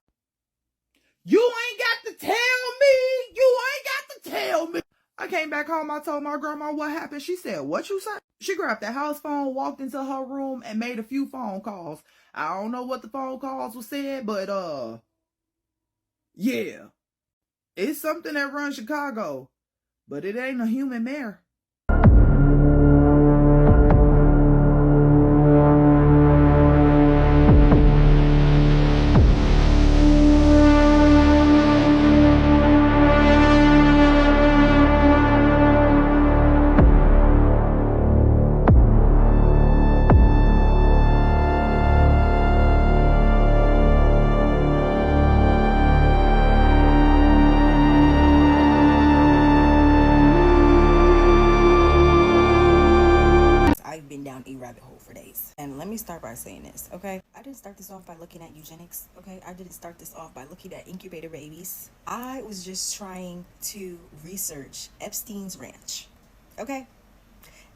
You ain't got to tell me. You ain't got to tell me. I came back home. I told my grandma what happened. She said, what you say? She grabbed the house phone, walked into her room, and made a few phone calls. I don't know what the phone calls were said, but yeah. It's something that runs Chicago, but it ain't a human mayor. Start by saying this, okay? I didn't start this off by looking at eugenics, okay? I didn't start this off by looking at incubator babies. I was just trying to research Epstein's ranch, okay?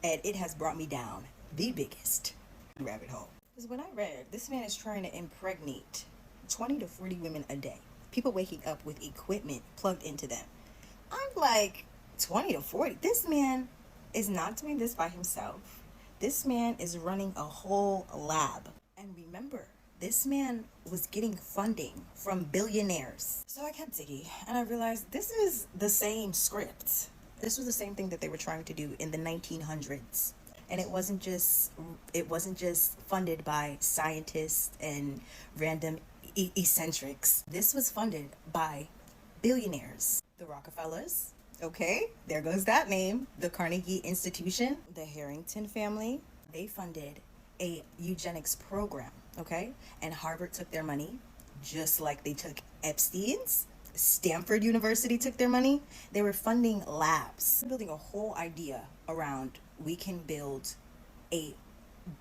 And it has brought me down the biggest rabbit hole. Because when I read, this man is trying to impregnate 20 to 40 women a day. People waking up with equipment plugged into them. I'm like, 20 to 40? This man is not doing this by himself. This man is running a whole lab. And remember, this man was getting funding from billionaires. So I kept digging and I realized this is the same script. This was the same thing that they were trying to do in the 1900s. And it wasn't just funded by scientists and random eccentrics. This was funded by billionaires. The Rockefellers. Okay, there goes that name. The Carnegie Institution, the Harrington family, they funded a eugenics program, okay? And Harvard took their money, just like they took Epstein's. Stanford University took their money. They were funding labs, building a whole idea around we can build a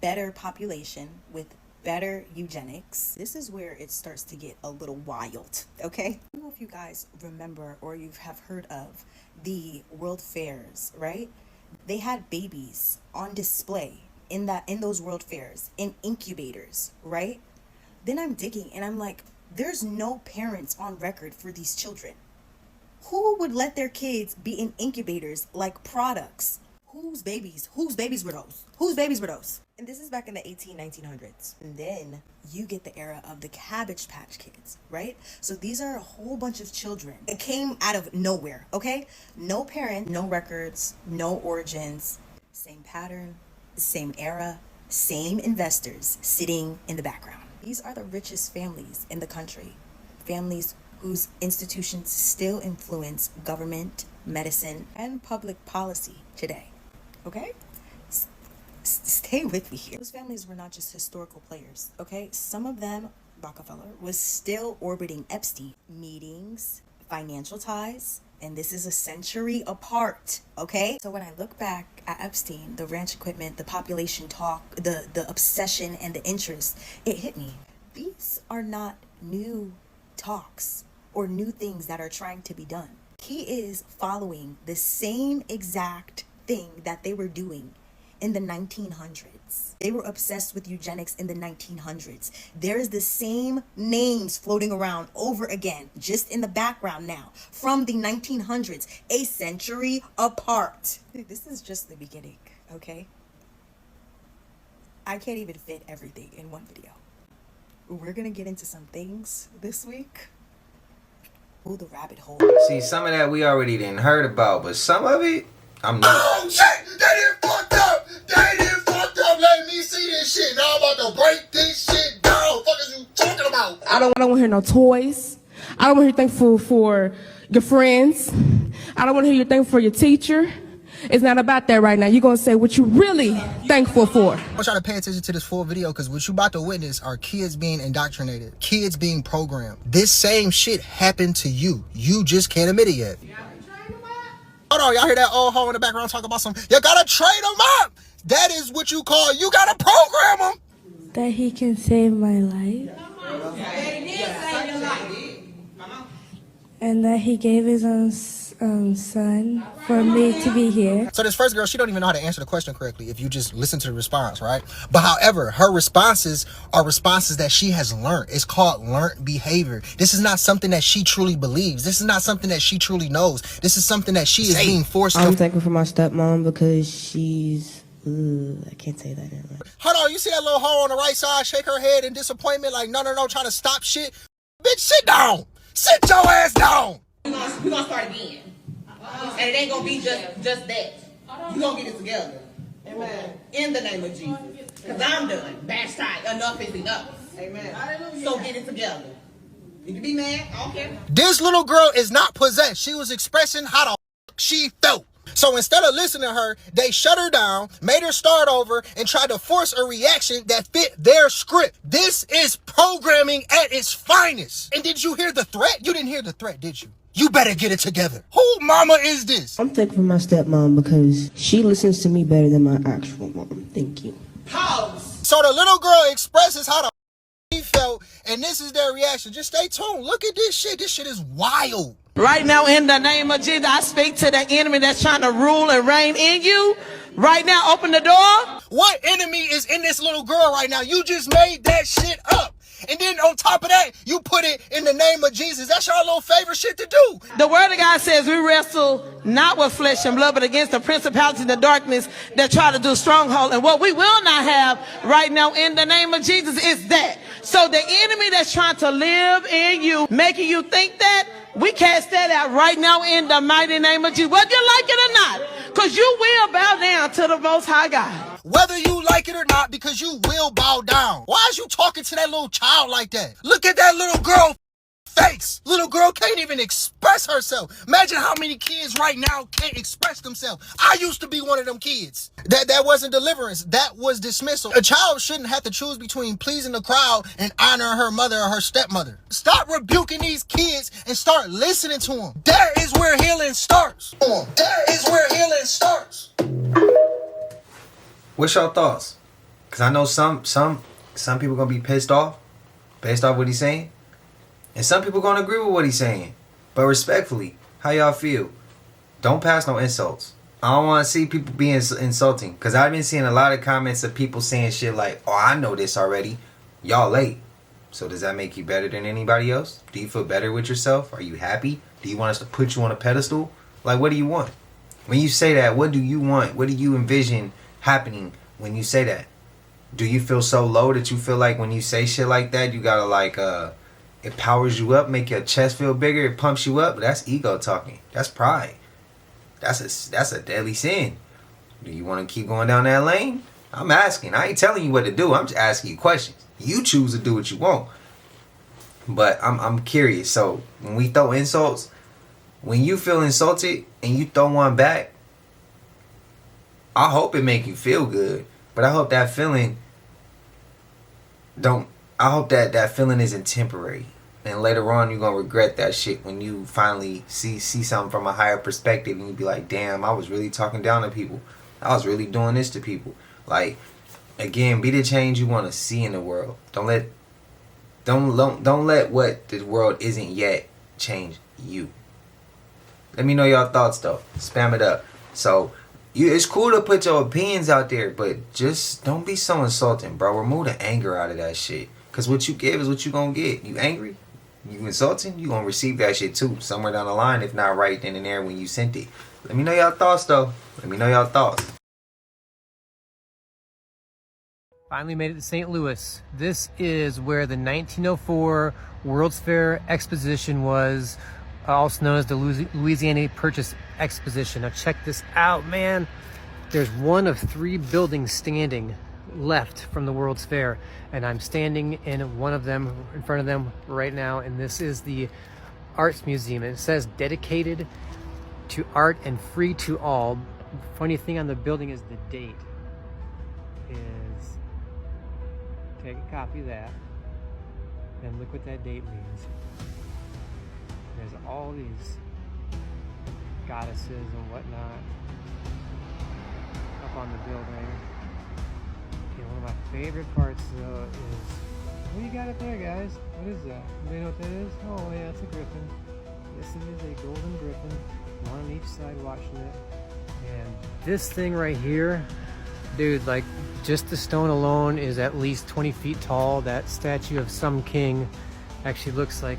better population with better eugenics. This is where it starts to get a little wild, okay? I don't know if you guys remember or you have heard of the World Fairs, right? They had babies on display in those World Fairs, in incubators, right? Then I'm digging and I'm like, there's no parents on record for these children. Who would let their kids be in incubators like products? Whose babies were those? Whose babies were those? And this is back in the 1900s. And then you get the era of the Cabbage Patch Kids, right? So these are a whole bunch of children. It came out of nowhere, okay? No parent, no records, no origins. Same pattern, same era, same investors sitting in the background. These are the richest families in the country. Families whose institutions still influence government, medicine, and public policy today. Okay? Stay with me here. Those families were not just historical players, okay? Some of them, Rockefeller, was still orbiting Epstein. Meetings, financial ties, and this is a century apart, okay? So when I look back at Epstein, the ranch equipment, the population talk, the obsession and the interest, it hit me. These are not new talks or new things that are trying to be done. He is following the same exact thing that they were doing in the 1900s. They were obsessed with eugenics in the 1900s. There's the same names floating around over again, just in the background now, from the 1900s, a century apart. This is just the beginning, okay? I can't even fit everything in one video. We're gonna get into some things this week. Who the rabbit hole? See, some of that we already didn't heard about, but some of it, I'm new. Oh shit! They done fucked up! They done fucked up! Let me see this shit. Now I'm about to break this shit down. What the fuck is you talking about? I don't want to hear no toys. I don't want to hear you thankful for your friends. I don't want to hear you thankful for your teacher. It's not about that right now. You're going to say what you really thankful for. I want y'all to pay attention to this full video because what you about to witness are kids being indoctrinated, kids being programmed. This same shit happened to you. You just can't admit it yet. Hold on, y'all hear that old hoe in the background talking about some, you gotta train them up. That is what you call, you gotta program them. That he can save my life. And that he gave his own son for me to be here. So this first girl, she don't even know how to answer the question correctly if you just listen to the response, right? But however, her responses are responses that she has learned. It's called learned behavior. This is not something that she truly believes. This is not something that she truly knows. This is something that she is being forced to. I'm thankful for my stepmom because she's... I can't say that anymore. Hold on, you see that little hoe on the right side shake her head in disappointment like, no, trying to stop shit? Bitch, sit down. Sit your ass down. We're gonna start again. And it ain't gonna be just that. You're gonna get it together. Amen. In the name of Jesus. Because I'm done. Bash tight. Enough is enough. Amen. So get it together. You can be mad. I don't care. This little girl is not possessed. She was expressing how the she felt. So instead of listening to her, they shut her down, made her start over, and tried to force a reaction that fit their script. This is programming at its finest. And did you hear the threat? You didn't hear the threat, did you? You better get it together. Who mama is this? I'm thankful for my stepmom because she listens to me better than my actual mom. Thank you. Pause. So the little girl expresses how the he felt, and this is their reaction. Just stay tuned. Look at this shit. This shit is wild. Right now, in the name of Jesus, I speak to the enemy that's trying to rule and reign in you. Right now, open the door. What enemy is in this little girl right now? You just made that shit up. And then on top of that, you put it in the name of Jesus. That's your little favorite shit to do. The word of God says we wrestle not with flesh and blood, but against the principalities in the darkness that try to do stronghold. And what we will not have right now in the name of Jesus is that. So the enemy that's trying to live in you, making you think that, we cast that out right now in the mighty name of Jesus. Whether you like it or not, because you will bow down to the Most High God. Whether you like it or not, because you will bow down. Why is you talking to that little child like that? Look at that little girl face. Little girl can't even express herself. Imagine how many kids right now can't express themselves. I used to be one of them kids. That wasn't deliverance. That was dismissal. A child shouldn't have to choose between pleasing the crowd and honoring her mother or her stepmother. Stop rebuking these kids and start listening to them. That is where healing starts. That is where healing starts. What's your thoughts? Because I know some people gonna be pissed off based off what he's saying. And some people gonna agree with what he's saying. But respectfully, how y'all feel? Don't pass no insults. I don't want to see people being insulting. Because I've been seeing a lot of comments of people saying shit like, oh, I know this already. Y'all late. So does that make you better than anybody else? Do you feel better with yourself? Are you happy? Do you want us to put you on a pedestal? Like, what do you want? When you say that, what do you want? What do you envision happening when you say that? Do you feel so low that you feel like when you say shit like that, you gotta like, it powers you up, make your chest feel bigger, it pumps you up? That's ego talking. That's pride. That's a deadly sin. Do you want to keep going down that lane? I'm asking. I ain't telling you what to do. I'm just asking you questions. You choose to do what you want. But I'm curious. So when we throw insults, when you feel insulted and you throw one back, I hope it make you feel good. But I hope that feeling I hope that feeling isn't temporary. And later on you're gonna regret that shit when you finally see something from a higher perspective and you be like, damn, I was really talking down to people. I was really doing this to people. Like, again, be the change you want to see in the world. Don't let what the world isn't yet change you. Let me know your thoughts though. Spam it up. So it's cool to put your opinions out there, but just don't be so insulting, bro. Remove the anger out of that shit. Cause what you give is what you gonna get. You angry? You insulting? You gonna receive that shit too. Somewhere down the line, if not right then and there when you sent it. Let me know your thoughts though. Let me know your thoughts. Finally made it to St. Louis. This is where the 1904 World's Fair Exposition was. also known as the Louisiana Purchase Exposition. Now check this out, man. There's one of 3 buildings standing left from the World's Fair, and I'm standing in one of them, in front of them right now, and this is the Arts Museum. It says dedicated to art and free to all. Funny thing on the building is the date is, take a copy of that, and look what that date means. There's all these goddesses and whatnot up on the building. And one of my favorite parts though is, what do you got up there, guys? What is that? Do you know what that is? Oh yeah, it's a griffin. Yes, it is a golden griffin. One on each side watching it. And this thing right here, dude, like just the stone alone is at least 20 feet tall. That statue of some king actually looks like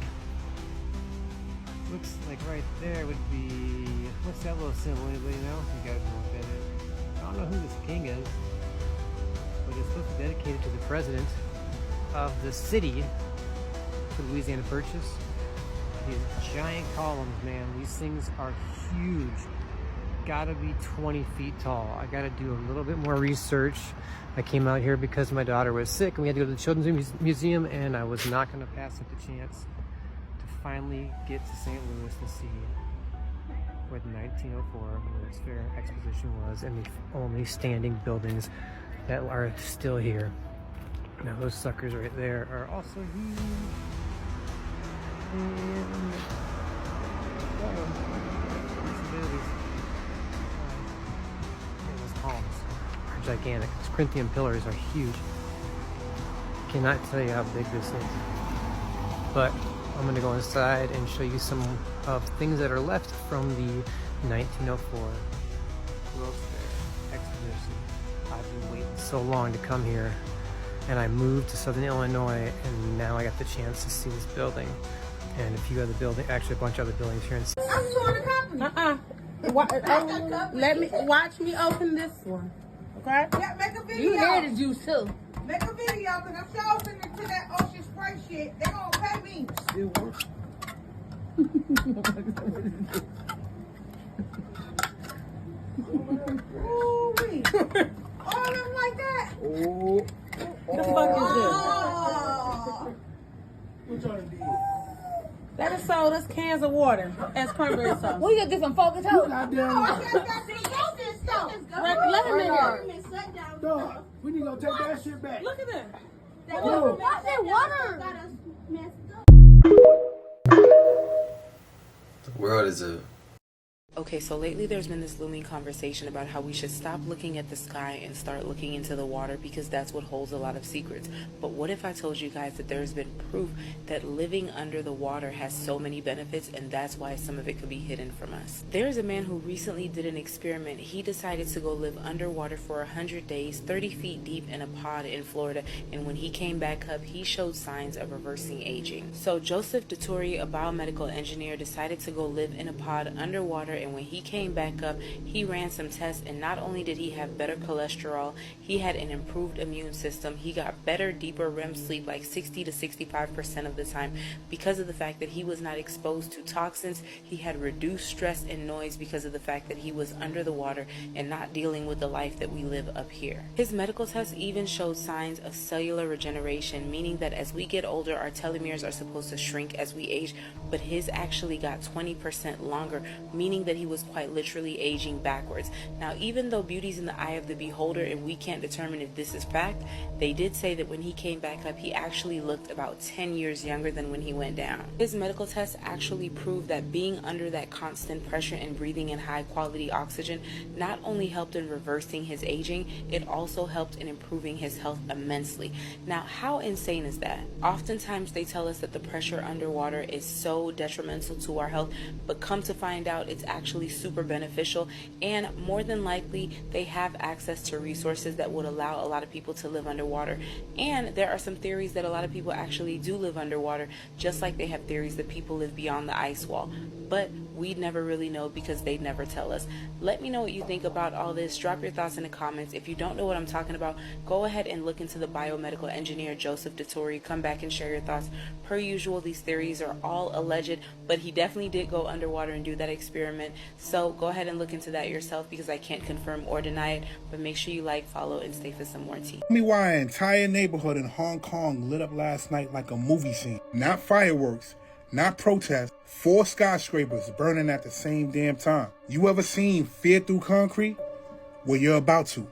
right there would be, what's that little symbol? Anybody know? You guys know what that is. I don't know who this king is, but it's supposed to be dedicated to the president of the city for Louisiana Purchase. These giant columns, man, these things are huge. Gotta be 20 feet tall. I gotta do a little bit more research. I came out here because my daughter was sick and we had to go to the Children's Museum, and I was not gonna pass up the chance to finally get to St. Louis to see where the 1904 World's Fair Exposition was, and the only standing buildings that are still here. Now those suckers right there are also huge. And those columns are gigantic. Those Corinthian pillars are huge. Cannot tell you how big this is. But I'm gonna go inside and show you some of things that are left from the 1904 World's Fair Exposition. I've been waiting so long to come here, and I moved to Southern Illinois, and now I got the chance to see this building and a few other buildings, actually a bunch of other buildings here in Let me watch me open this one. Okay? Yeah, make a video. You hear the juice too. Make a video, because I'm sure opening to that ocean spray shit. They gonna pay me. Still works. Ooh-wee. All of them like that? Oh. The fuck is this? What y'all did? That is sold us cans of water as cranberry sauce. Well, you gotta get some focus too. I just got some focus stuff. Let him in here. Dog, we need to go take that shit back. Look at that. What's that water? The world is a... Okay, so lately there's been this looming conversation about how we should stop looking at the sky and start looking into the water, because that's what holds a lot of secrets. But what if I told you guys that there's been proof that living under the water has so many benefits, and that's why some of it could be hidden from us? There's a man who recently did an experiment. He decided to go live underwater for 100 days, 30 feet deep in a pod in Florida, and when he came back up, he showed signs of reversing aging. So Joseph Duturi, a biomedical engineer, decided to go live in a pod underwater, and when he came back up, he ran some tests, and not only did he have better cholesterol, he had an improved immune system. He got better, deeper REM sleep, like 60 to 65% of the time, because of the fact that he was not exposed to toxins. He had reduced stress and noise because of the fact that he was under the water and not dealing with the life that we live up here. His medical tests even showed signs of cellular regeneration, meaning that as we get older, our telomeres are supposed to shrink as we age, but his actually got 20% longer, meaning that he was quite literally aging backwards. Now, even though beauty's in the eye of the beholder and we can't determine if this is fact, they did say that when he came back up, he actually looked about 10 years younger than when he went down. His medical tests actually proved that being under that constant pressure and breathing in high quality oxygen not only helped in reversing his aging, it also helped in improving his health immensely. Now, how insane is that? Oftentimes they tell us that the pressure underwater is so detrimental to our health, but come to find out, it's actually actually super beneficial, and more than likely they have access to resources that would allow a lot of people to live underwater. And there are some theories that a lot of people actually do live underwater, just like they have theories that people live beyond the ice wall. But we'd never really know because they'd never tell us. Let me know what you think about all this. Drop your thoughts in the comments. If you don't know what I'm talking about, go ahead and look into the biomedical engineer Joseph DeTore. Come back and share your thoughts. Per usual, these theories are all alleged, but he definitely did go underwater and do that experiment. So go ahead and look into that yourself because I can't confirm or deny it. But make sure you like, follow, and stay for some more tea. Tell me why an entire neighborhood in Hong Kong lit up last night like a movie scene. Not fireworks, not protests, 4 skyscrapers burning at the same damn time. You ever seen Fear Through Concrete? Well, you're about to.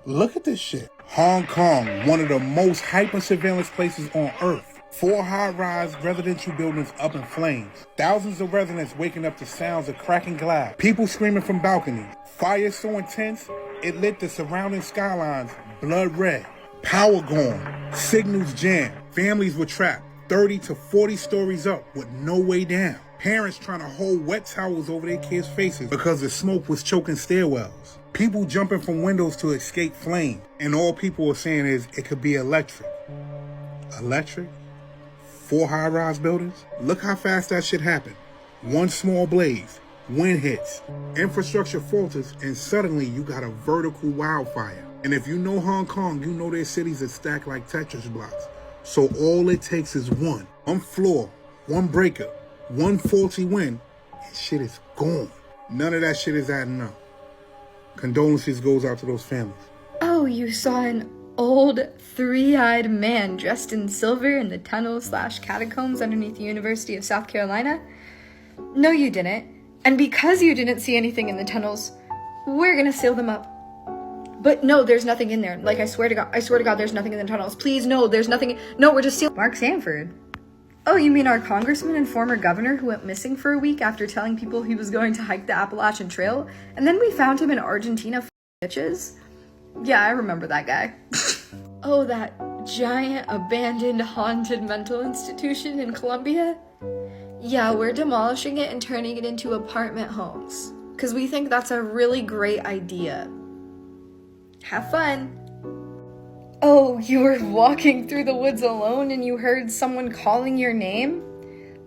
Look at this shit. Hong Kong, one of the most hyper-surveillance places on Earth. 4 high-rise residential buildings up in flames. Thousands of residents waking up to sounds of cracking glass. People screaming from balconies. Fire so intense, it lit the surrounding skylines blood red. Power gone. Signals jammed. Families were trapped 30 to 40 stories up with no way down. Parents trying to hold wet towels over their kids' faces because the smoke was choking stairwells. People jumping from windows to escape flames. And all people are saying is it could be electric. Electric? 4 high-rise buildings? Look how fast that shit happened. One small blaze, wind hits, infrastructure falters, and suddenly you got a vertical wildfire. And if you know Hong Kong, you know their cities are stacked like Tetris blocks. So all it takes is one floor, one breaker, one faulty wind, and shit is gone. None of that shit is adding up. Condolences goes out to those families. Oh, you saw an old, 3-eyed man dressed in silver in the tunnel/catacombs underneath the University of South Carolina? No, you didn't. And because you didn't see anything in the tunnels, we're gonna seal them up. But no, there's nothing in there. Like, I swear to God, there's nothing in the tunnels. Please, no, there's nothing. No, we're just sealing. Mark Sanford. Oh, you mean our congressman and former governor who went missing for a week after telling people he was going to hike the Appalachian Trail? And then we found him in Argentina bitches? Yeah, I remember that guy. Oh, that giant, abandoned, haunted mental institution in Colombia? Yeah, we're demolishing it and turning it into apartment homes. Because we think that's a really great idea. Have fun. Oh, you were walking through the woods alone and you heard someone calling your name?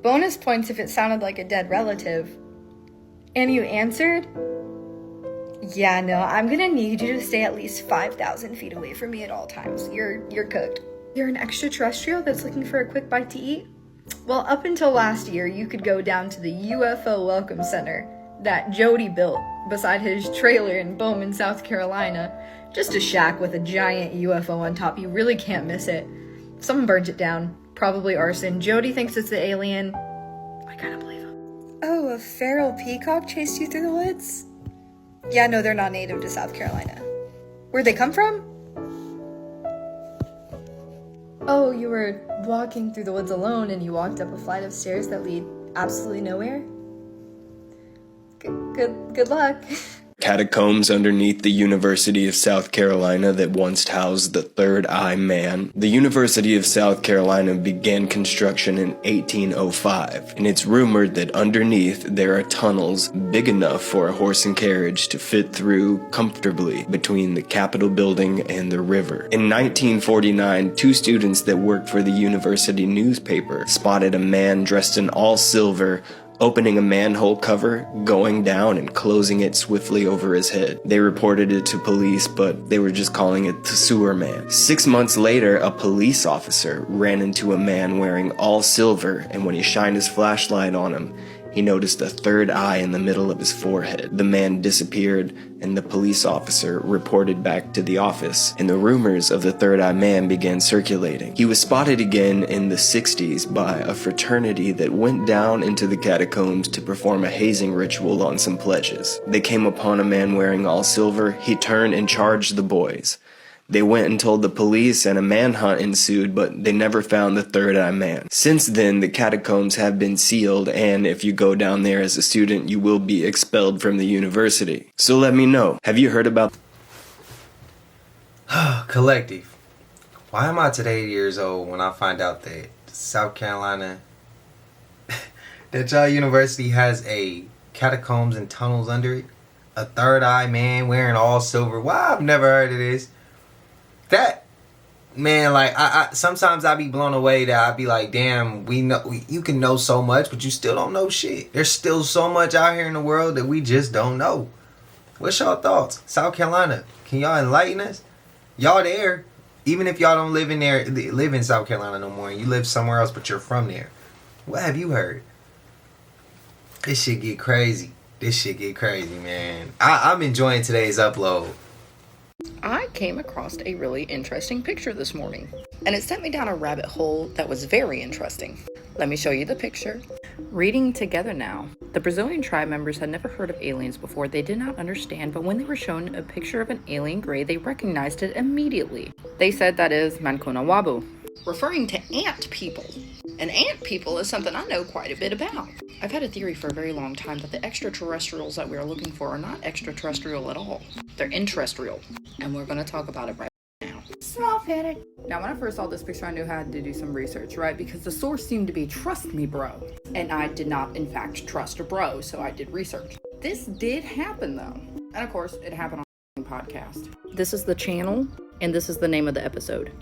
Bonus points if it sounded like a dead relative. And you answered? Yeah, no, I'm gonna need you to stay at least 5,000 feet away from me at all times. You're cooked. You're an extraterrestrial that's looking for a quick bite to eat? Well, up until last year, you could go down to the UFO Welcome Center that Jody built beside his trailer in Bowman, South Carolina. Just a shack with a giant UFO on top. You really can't miss it. Someone burnt it down. Probably arson. Jody thinks it's the alien. I kind of believe him. Oh, a feral peacock chased you through the woods? Yeah, no, they're not native to South Carolina. Where'd they come from? Oh, you were walking through the woods alone and you walked up a flight of stairs that lead absolutely nowhere? Good luck. Catacombs underneath the University of South Carolina that once housed the Third Eye Man. The University of South Carolina began construction in 1805, and it's rumored that underneath there are tunnels big enough for a horse and carriage to fit through comfortably between the Capitol building and the river. In 1949, 2 students that worked for the university newspaper spotted a man dressed in all silver opening a manhole cover, going down, and closing it swiftly over his head. They reported it to police, but they were just calling it the Sewer Man. 6 months later, a police officer ran into a man wearing all silver, and when he shined his flashlight on him, he noticed a third eye in the middle of his forehead. The man disappeared, and the police officer reported back to the office, and the rumors of the Third Eye Man began circulating. He was spotted again in the 60s by a fraternity that went down into the catacombs to perform a hazing ritual on some pledges. They came upon a man wearing all silver. He turned and charged the boys. They went and told the police, and a manhunt ensued, but they never found the Third Eye Man. Since then, the catacombs have been sealed, and if you go down there as a student, you will be expelled from the university. So let me know, have you heard about... Collective. Why am I today 8 years old when I find out that South Carolina, that y'all university has a catacombs and tunnels under it. A third eye man wearing all silver. Wow, I've never heard of this. That, man, like, I sometimes I be blown away that I be like, damn, you can know so much, but you still don't know shit. There's still so much out here in the world that we just don't know. What's y'all thoughts? South Carolina, can y'all enlighten us? Y'all there, even if y'all don't live in South Carolina no more, and you live somewhere else, but you're from there. What have you heard? This shit get crazy. This shit get crazy, man. I'm enjoying today's upload. I came across a really interesting picture this morning, and it sent me down a rabbit hole that was very interesting. Let me show you the picture. Reading together now. The Brazilian tribe members had never heard of aliens before. They did not understand, but when they were shown a picture of an alien gray, they recognized it immediately. They said that is Mancuna Wabu, referring to ant people. And ant people is something I know quite a bit about. I've had a theory for a very long time that the extraterrestrials that we are looking for are not extraterrestrial at all. They're interrestrial. And we're going to talk about it right now. Small-headed. Now, when I first saw this picture, I knew I had to do some research, right? Because the source seemed to be trust me, bro. And I did not, in fact, trust a bro, so I did research. This did happen, though. And of course, it happened on a podcast. This is the channel, and this is the name of the episode.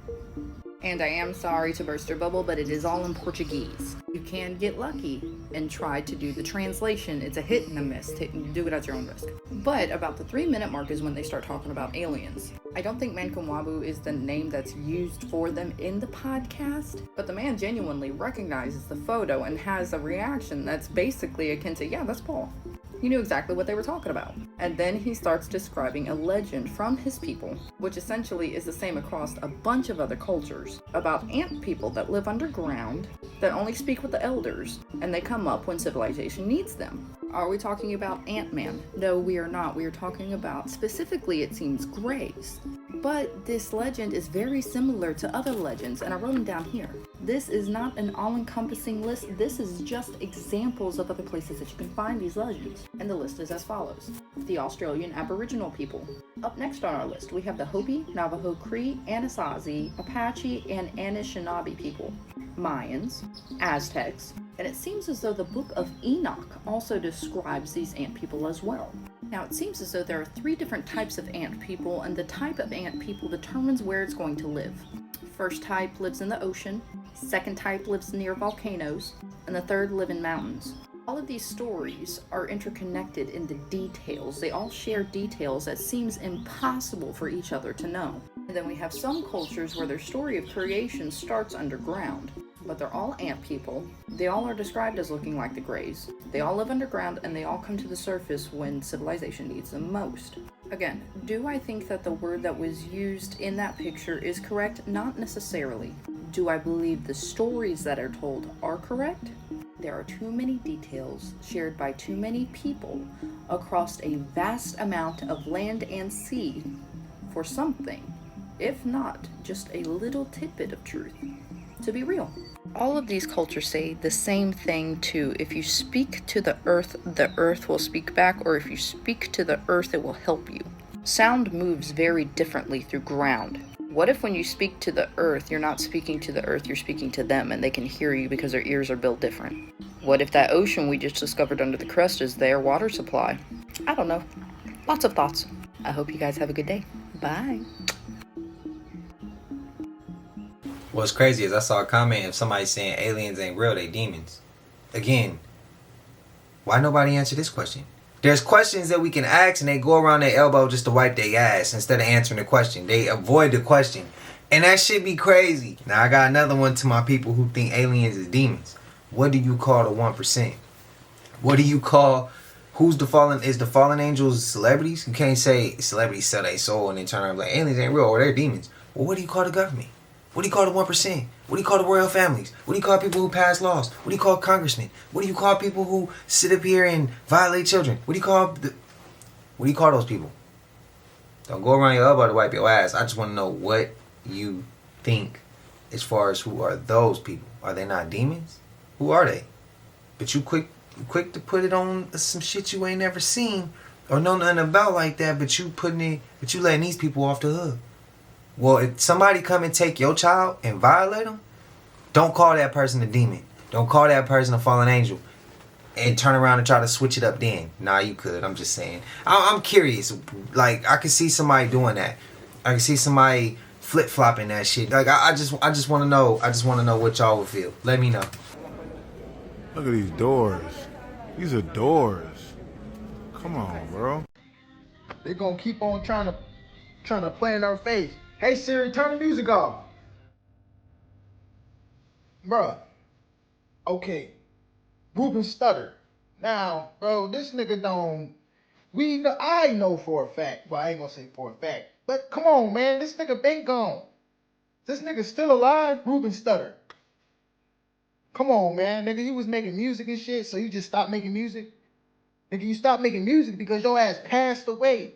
And I am sorry to burst your bubble, but it is all in Portuguese. You can get lucky and try to do the translation. It's a hit and a miss. Do it at your own risk. But about the 3-minute mark is when they start talking about aliens. I don't think Mankumwabu is the name that's used for them in the podcast, but the man genuinely recognizes the photo and has a reaction that's basically akin to, yeah, that's Paul. He knew exactly what they were talking about. And then he starts describing a legend from his people, which essentially is the same across a bunch of other cultures, about ant people that live underground, that only speak with the elders, and they come up when civilization needs them. Are we talking about Ant-Man? No, we are not. We are talking about, specifically it seems, grays. But this legend is very similar to other legends, and I wrote them down here. This is not an all-encompassing list. This is just examples of other places that you can find these legends. And the list is as follows. The Australian Aboriginal people. Up next on our list, we have the Hopi, Navajo, Cree, Anasazi, Apache, and Anishinaabe people. Mayans, Aztecs, and it seems as though the Book of Enoch also describes these ant people as well. Now, it seems as though there are 3 different types of ant people, and the type of ant people determines where it's going to live. First type lives in the ocean, second type lives near volcanoes, and the third live in mountains. All of these stories are interconnected in the details. They all share details that seems impossible for each other to know. And then we have some cultures where their story of creation starts underground, but they're all ant people. They all are described as looking like the Greys. They all live underground, and they all come to the surface when civilization needs them most. Again, do I think that the word that was used in that picture is correct? Not necessarily. Do I believe the stories that are told are correct? There are too many details shared by too many people across a vast amount of land and sea for something, if not just a little tidbit of truth, to be real. All of these cultures say the same thing too. If you speak to the earth will speak back, or if you speak to the earth, it will help you. Sound moves very differently through ground. What if when you speak to the earth, you're not speaking to the earth, you're speaking to them, and they can hear you because their ears are built different? What if that ocean we just discovered under the crust is their water supply? I don't know. Lots of thoughts. I hope you guys have a good day. Bye. What's crazy is I saw a comment of somebody saying aliens ain't real, they demons. Again, why nobody answer this question? There's questions that we can ask and they go around their elbow just to wipe their ass instead of answering the question. They avoid the question. And that shit be crazy. Now I got another one to my people who think aliens is demons. What do you call the 1%? What do you call, is the fallen angels celebrities? You can't say celebrities sell their soul and then turn around like aliens ain't real or they're demons. Well, what do you call the government? What do you call the 1%? What do you call the royal families? What do you call people who pass laws? What do you call congressmen? What do you call people who sit up here and violate children? What do you call those people? Don't go around your elbow to wipe your ass. I just want to know what you think as far as who are those people. Are they not demons? Who are they? But you quick to put it on some shit you ain't never seen or know nothing about like that, but you letting these people off the hook. Well, if somebody come and take your child and violate them, don't call that person a demon. Don't call that person a fallen angel. and turn around and try to switch it up then. Nah, you could. I'm just saying. I'm curious. Like, I could see somebody doing that. I can see somebody flip-flopping that shit. Like, I just want to know. I just want to know what y'all would feel. Let me know. Look at these doors. These are doors. Come on, bro. They gonna keep on trying to play in our face. Hey Siri, turn the music off. Bruh. Okay. Ruben Stutter. Now, bro, this nigga don't. I know for a fact. Well, I ain't gonna say for a fact. But come on, man. This nigga been gone. This nigga still alive? Ruben Stutter. Come on, man. Nigga, you was making music and shit, so you just stopped making music? Nigga, you stopped making music because your ass passed away.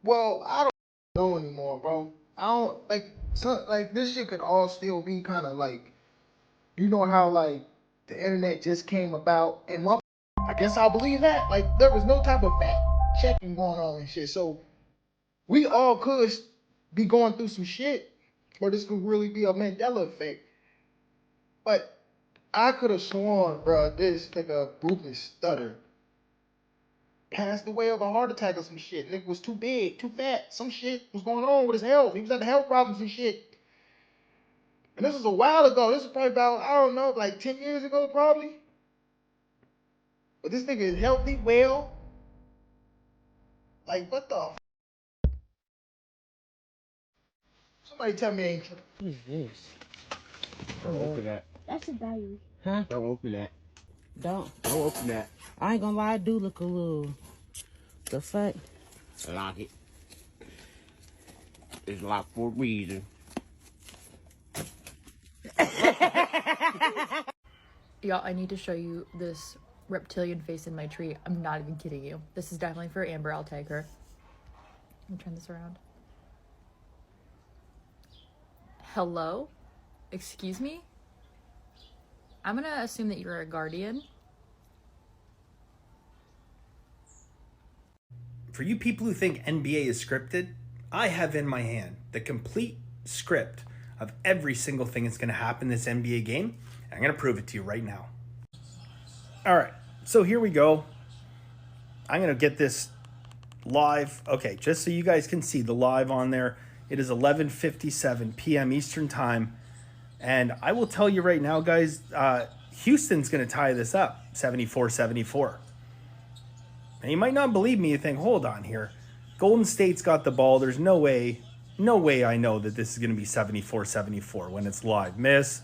Well, I don't know anymore, bro. I don't, like this shit could all still be kind of like, you know how, like, the internet just came about, and I guess I'll believe that. Like, there was no type of fact checking going on and shit, so we all could be going through some shit, or this could really be a Mandela effect. But I could have sworn, bro, this nigga Ruben Stutter passed away of a heart attack or some shit. Nigga was too big, too fat. Some shit was going on with his health. He was having health problems and shit. And this was a while ago. This was probably about, I don't know, like 10 years ago, probably. But this nigga is healthy, well. Like, what the f? Somebody tell me I ain't tripping. What is this? Don't open that. That's a diary. Huh? Don't open that. Don't open that. I ain't gonna lie, I do look a little. The fuck? Lock it. It's locked for a reason. Y'all, I need to show you this reptilian face in my tree. I'm not even kidding you. This is definitely for Amber. I'll tag her. Let me turn this around. Hello? Excuse me? I'm gonna assume that you're a guardian. For you people who think NBA is scripted, I have in my hand the complete script of every single thing that's going to happen in this NBA game. And I'm going to prove it to you right now. All right, so here we go. I'm going to get this live. Okay, just so you guys can see the live on there. It is 11:57 p.m. Eastern Time. And I will tell you right now, guys, Houston's going to tie this up, 74-74. And you might not believe me. You think, hold on here. Golden State's got the ball. There's no way I know that this is going to be 74-74 when it's live. Miss.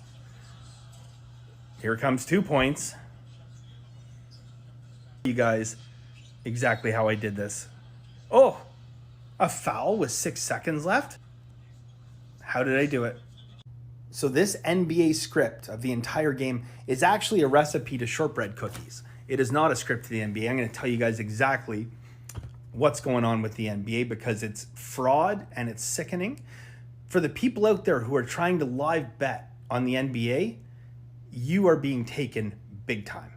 Here comes 2 points. You guys, exactly how I did this. Oh, a foul with 6 seconds left? How did I do it? So this NBA script of the entire game is actually a recipe to shortbread cookies. It is not a script to the NBA. I'm going to tell you guys exactly what's going on with the NBA because it's fraud and it's sickening. For the people out there who are trying to live bet on the NBA, you are being taken big time.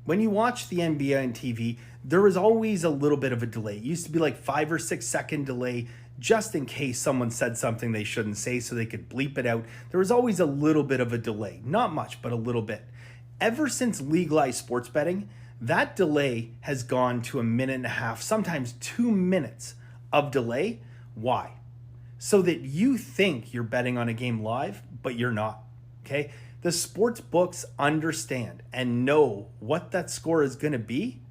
When you watch the NBA on TV, there is always a little bit of a delay. It used to be like 5 or 6 second delay just in case someone said something they shouldn't say so they could bleep it out. There was always a little bit of a delay. Not much, but a little bit. Ever since legalized sports betting, that delay has gone to 1.5 minutes, sometimes 2 minutes of delay. Why? So that you think you're betting on a game live, but you're not, okay? The sports books understand and know what that score is going to be,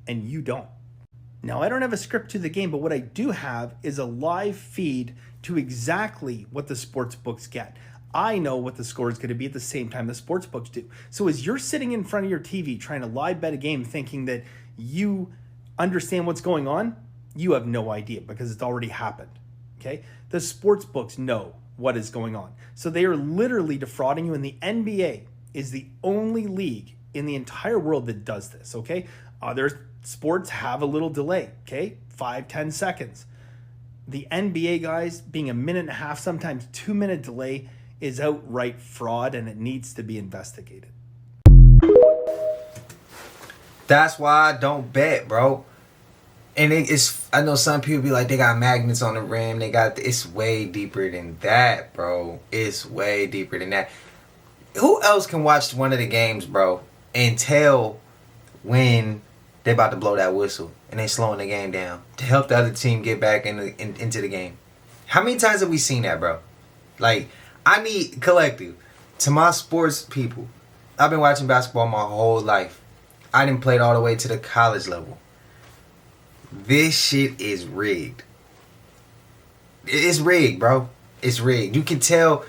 and you don't. Now, I don't have a script to the game, but what I do have is a live feed to exactly what the sports books get. I know what the score is going to be at the same time the sports books do. So as you're sitting in front of your TV trying to live bet a game thinking that you understand what's going on, you have no idea because it's already happened, okay? The sports books know what is going on. So they are literally defrauding you, and the NBA is the only league in the entire world that does this, okay? Other sports have a little delay, okay? 5-10 seconds. The NBA, guys, being 1.5 minutes, sometimes 2 minute delay is outright fraud, and it needs to be investigated. That's why I don't bet, bro. And I know some people be like, they got magnets on the rim. It's way deeper than that, bro. It's way deeper than that. Who else can watch one of the games, bro, and tell when they about to blow that whistle and they slowing the game down to help the other team get back into the game? How many times have we seen that, bro? Like, I need collective. To my sports people, I've been watching basketball my whole life. I didn't play it all the way to the college level. This shit is rigged. It's rigged, bro. It's rigged. You can tell.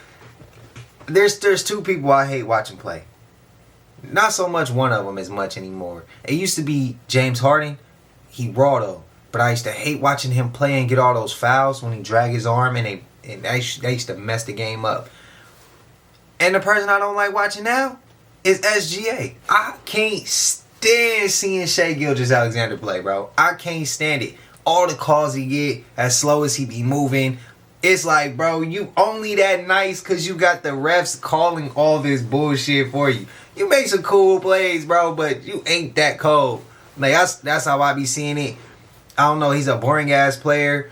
There's two people I hate watching play. Not so much one of them as much anymore. It used to be James Harden. He raw though, but I used to hate watching him play and get all those fouls when he drag his arm and they used to mess the game up. And the person I don't like watching now is SGA. I can't stand seeing Shai Gilgeous-Alexander play, bro. I can't stand it. All the calls he get, as slow as he be moving. It's like, bro, you only that nice because you got the refs calling all this bullshit for you. You make some cool plays, bro, but you ain't that cold. Like, that's how I be seeing it. I don't know. He's a boring-ass player.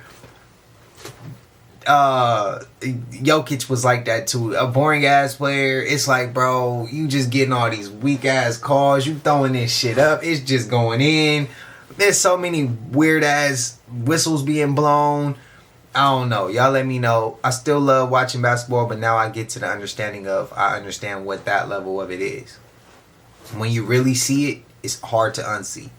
Jokic was like that too. A boring ass player. It's like, bro, you just getting all these weak ass calls. You throwing this shit up. It's just going in. There's so many weird ass whistles being blown. I don't know. Y'all let me know. I still love watching basketball, but now I get to the understanding of, I understand what that level of it is. When you really see it, it's hard to unsee.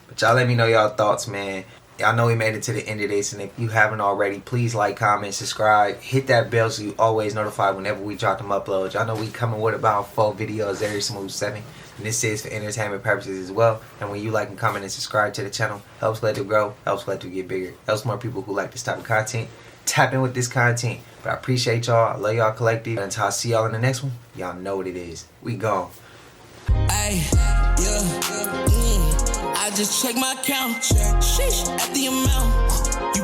But y'all let me know y'all thoughts, man. Y'all know we made it to the end of this, and if you haven't already, please like, comment, subscribe, hit that bell so you always notified whenever we drop them uploads. Y'all know we coming with about 4 videos every smooth 7, and this is for entertainment purposes as well. And when you like and comment and subscribe to the channel, helps Collective grow, helps Collective get bigger, helps more people who like this type of content tap in with this content. But I appreciate y'all. I love y'all, Collective. Until I see y'all in the next one, y'all know what it is. We gone. Ay, yeah, I just check my count. Sheesh, at the amount. You